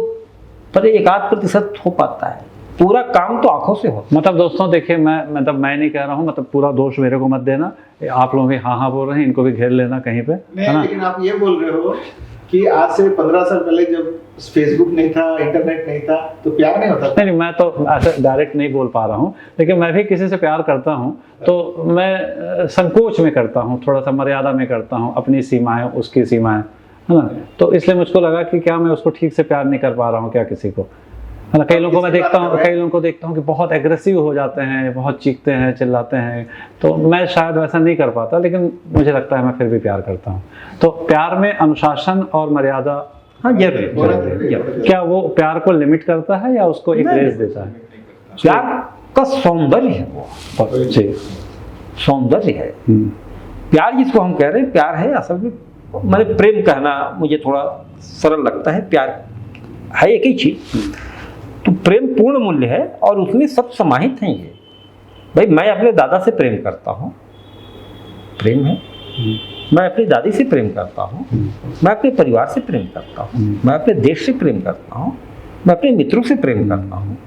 पर 1-8% हो पाता है, पूरा काम तो आंखों से होता है। मतलब दोस्तों देखिए, मैं नहीं कह रहा हूँ, मतलब पूरा दोष मेरे को मत देना, आप लोग भी हाँ बोल रहे हैं, इनको भी घेर लेना कहीं पे, है ना? लेकिन आप ये बोल रहे हो कि आज से 15 साल पहले जब फेसबुक नहीं था, इंटरनेट नहीं था, तो प्यार नहीं होता था। नहीं, मैं तो ऐसे डायरेक्ट नहीं बोल पा रहा हूँ, लेकिन मैं भी किसी से प्यार करता हूँ तो मैं संकोच में करता हूँ, थोड़ा सा मर्यादा में करता हूँ, अपनी सीमाएं, उसकी सीमाएं, है ना? तो इसलिए मुझको लगा कि क्या मैं उसको ठीक से प्यार नहीं कर पा रहा हूँ क्या किसी को, है ना? कई लोगों को मैं देखता हूँ, कई लोगों को देखता हूँ कि बहुत एग्रेसिव हो जाते हैं, बहुत चीखते हैं, चिल्लाते हैं, तो मैं शायद वैसा नहीं कर पाता, लेकिन मुझे लगता है मैं फिर भी प्यार करता हूँ। तो प्यार में अनुशासन और मर्यादा, हाँ जरूर। क्या वो प्यार को लिमिट करता है या उसको एक रेस देता है? प्यार का सौंदर्य है वो, जी, सौंदर्य है प्यार, जिसको हम कह रहे हैं प्यार है। असल में मैंने प्रेम कहना मुझे थोड़ा सरल लगता है, प्यार है एक ही चीज। तो प्रेम पूर्ण मूल्य है और उसमें सब समाहित हैं ये। भाई मैं अपने दादा से प्रेम करता हूँ, प्रेम है। मैं अपनी दादी से प्रेम करता हूँ, मैं अपने परिवार से प्रेम करता हूँ, मैं अपने देश से प्रेम करता हूँ, मैं अपने मित्रों से प्रेम करता हूँ।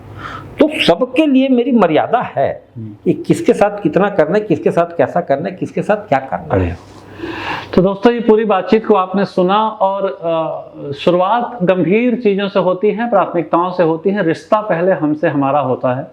तो सबके लिए मेरी मर्यादा है कि किसके साथ कितना करना है, किसके साथ कैसा करना है, किसके साथ क्या करना है। तो दोस्तों, ये पूरी बातचीत को आपने सुना और शुरुआत गंभीर चीज़ों से होती है, प्राथमिकताओं से होती है। रिश्ता पहले हमसे हमारा होता है,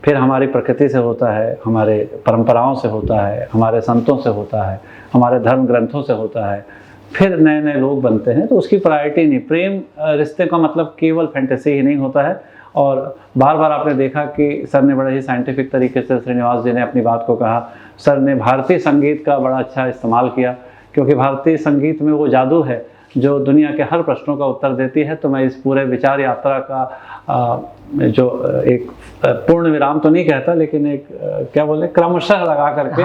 फिर हमारी प्रकृति से होता है, हमारे परंपराओं से होता है, हमारे संतों से होता है, हमारे धर्म ग्रंथों से होता है, फिर नए नए लोग बनते हैं। तो उसकी प्रायोरिटी नहीं। प्रेम रिश्ते का मतलब केवल फैंटेसी ही नहीं होता है। और बार बार आपने देखा कि सर ने बड़े ही साइंटिफिक तरीके से, श्रीनिवास जी ने अपनी बात को कहा, सर ने भारतीय संगीत का बड़ा अच्छा इस्तेमाल किया, क्योंकि भारतीय संगीत में वो जादू है जो दुनिया के हर प्रश्नों का उत्तर देती है। तो मैं इस पूरे विचार यात्रा का जो एक पूर्ण विराम तो नहीं कहता, लेकिन एक क्या बोले, क्रमशः लगा करके,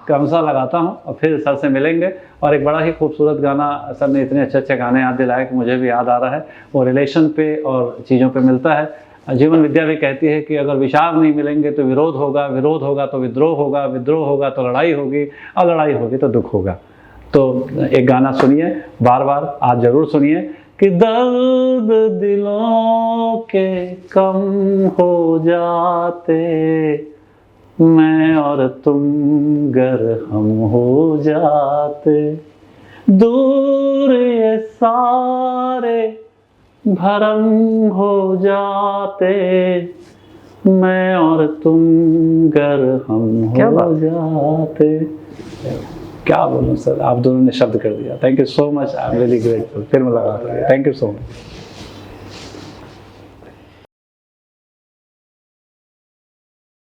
क्रमशः लगाता हूँ और फिर सर से मिलेंगे। और एक बड़ा ही खूबसूरत गाना, सर ने इतने अच्छे अच्छे गाने याद दिलाए कि मुझे भी याद आ रहा है। वो रिलेशन पे और चीज़ों पे मिलता है। जीवन विद्या भी कहती है कि अगर विचार नहीं मिलेंगे तो विरोध होगा, विरोध होगा तो विद्रोह होगा, विद्रोह होगा तो लड़ाई होगी, और लड़ाई होगी तो दुख होगा। तो एक गाना सुनिए, बार बार आज जरूर सुनिए कि दर्द दिलों के कम हो जाते, मैं और तुम गर हम हो जाते, दूर ये सारे भरम हो जाते, मैं और तुम गर हम हो जाते। क्या बोलूं सर, आप दोनों ने शब्द कर दिया। Thank you so much, I am really grateful. फिर मुलाकात होगी। Thank you so much.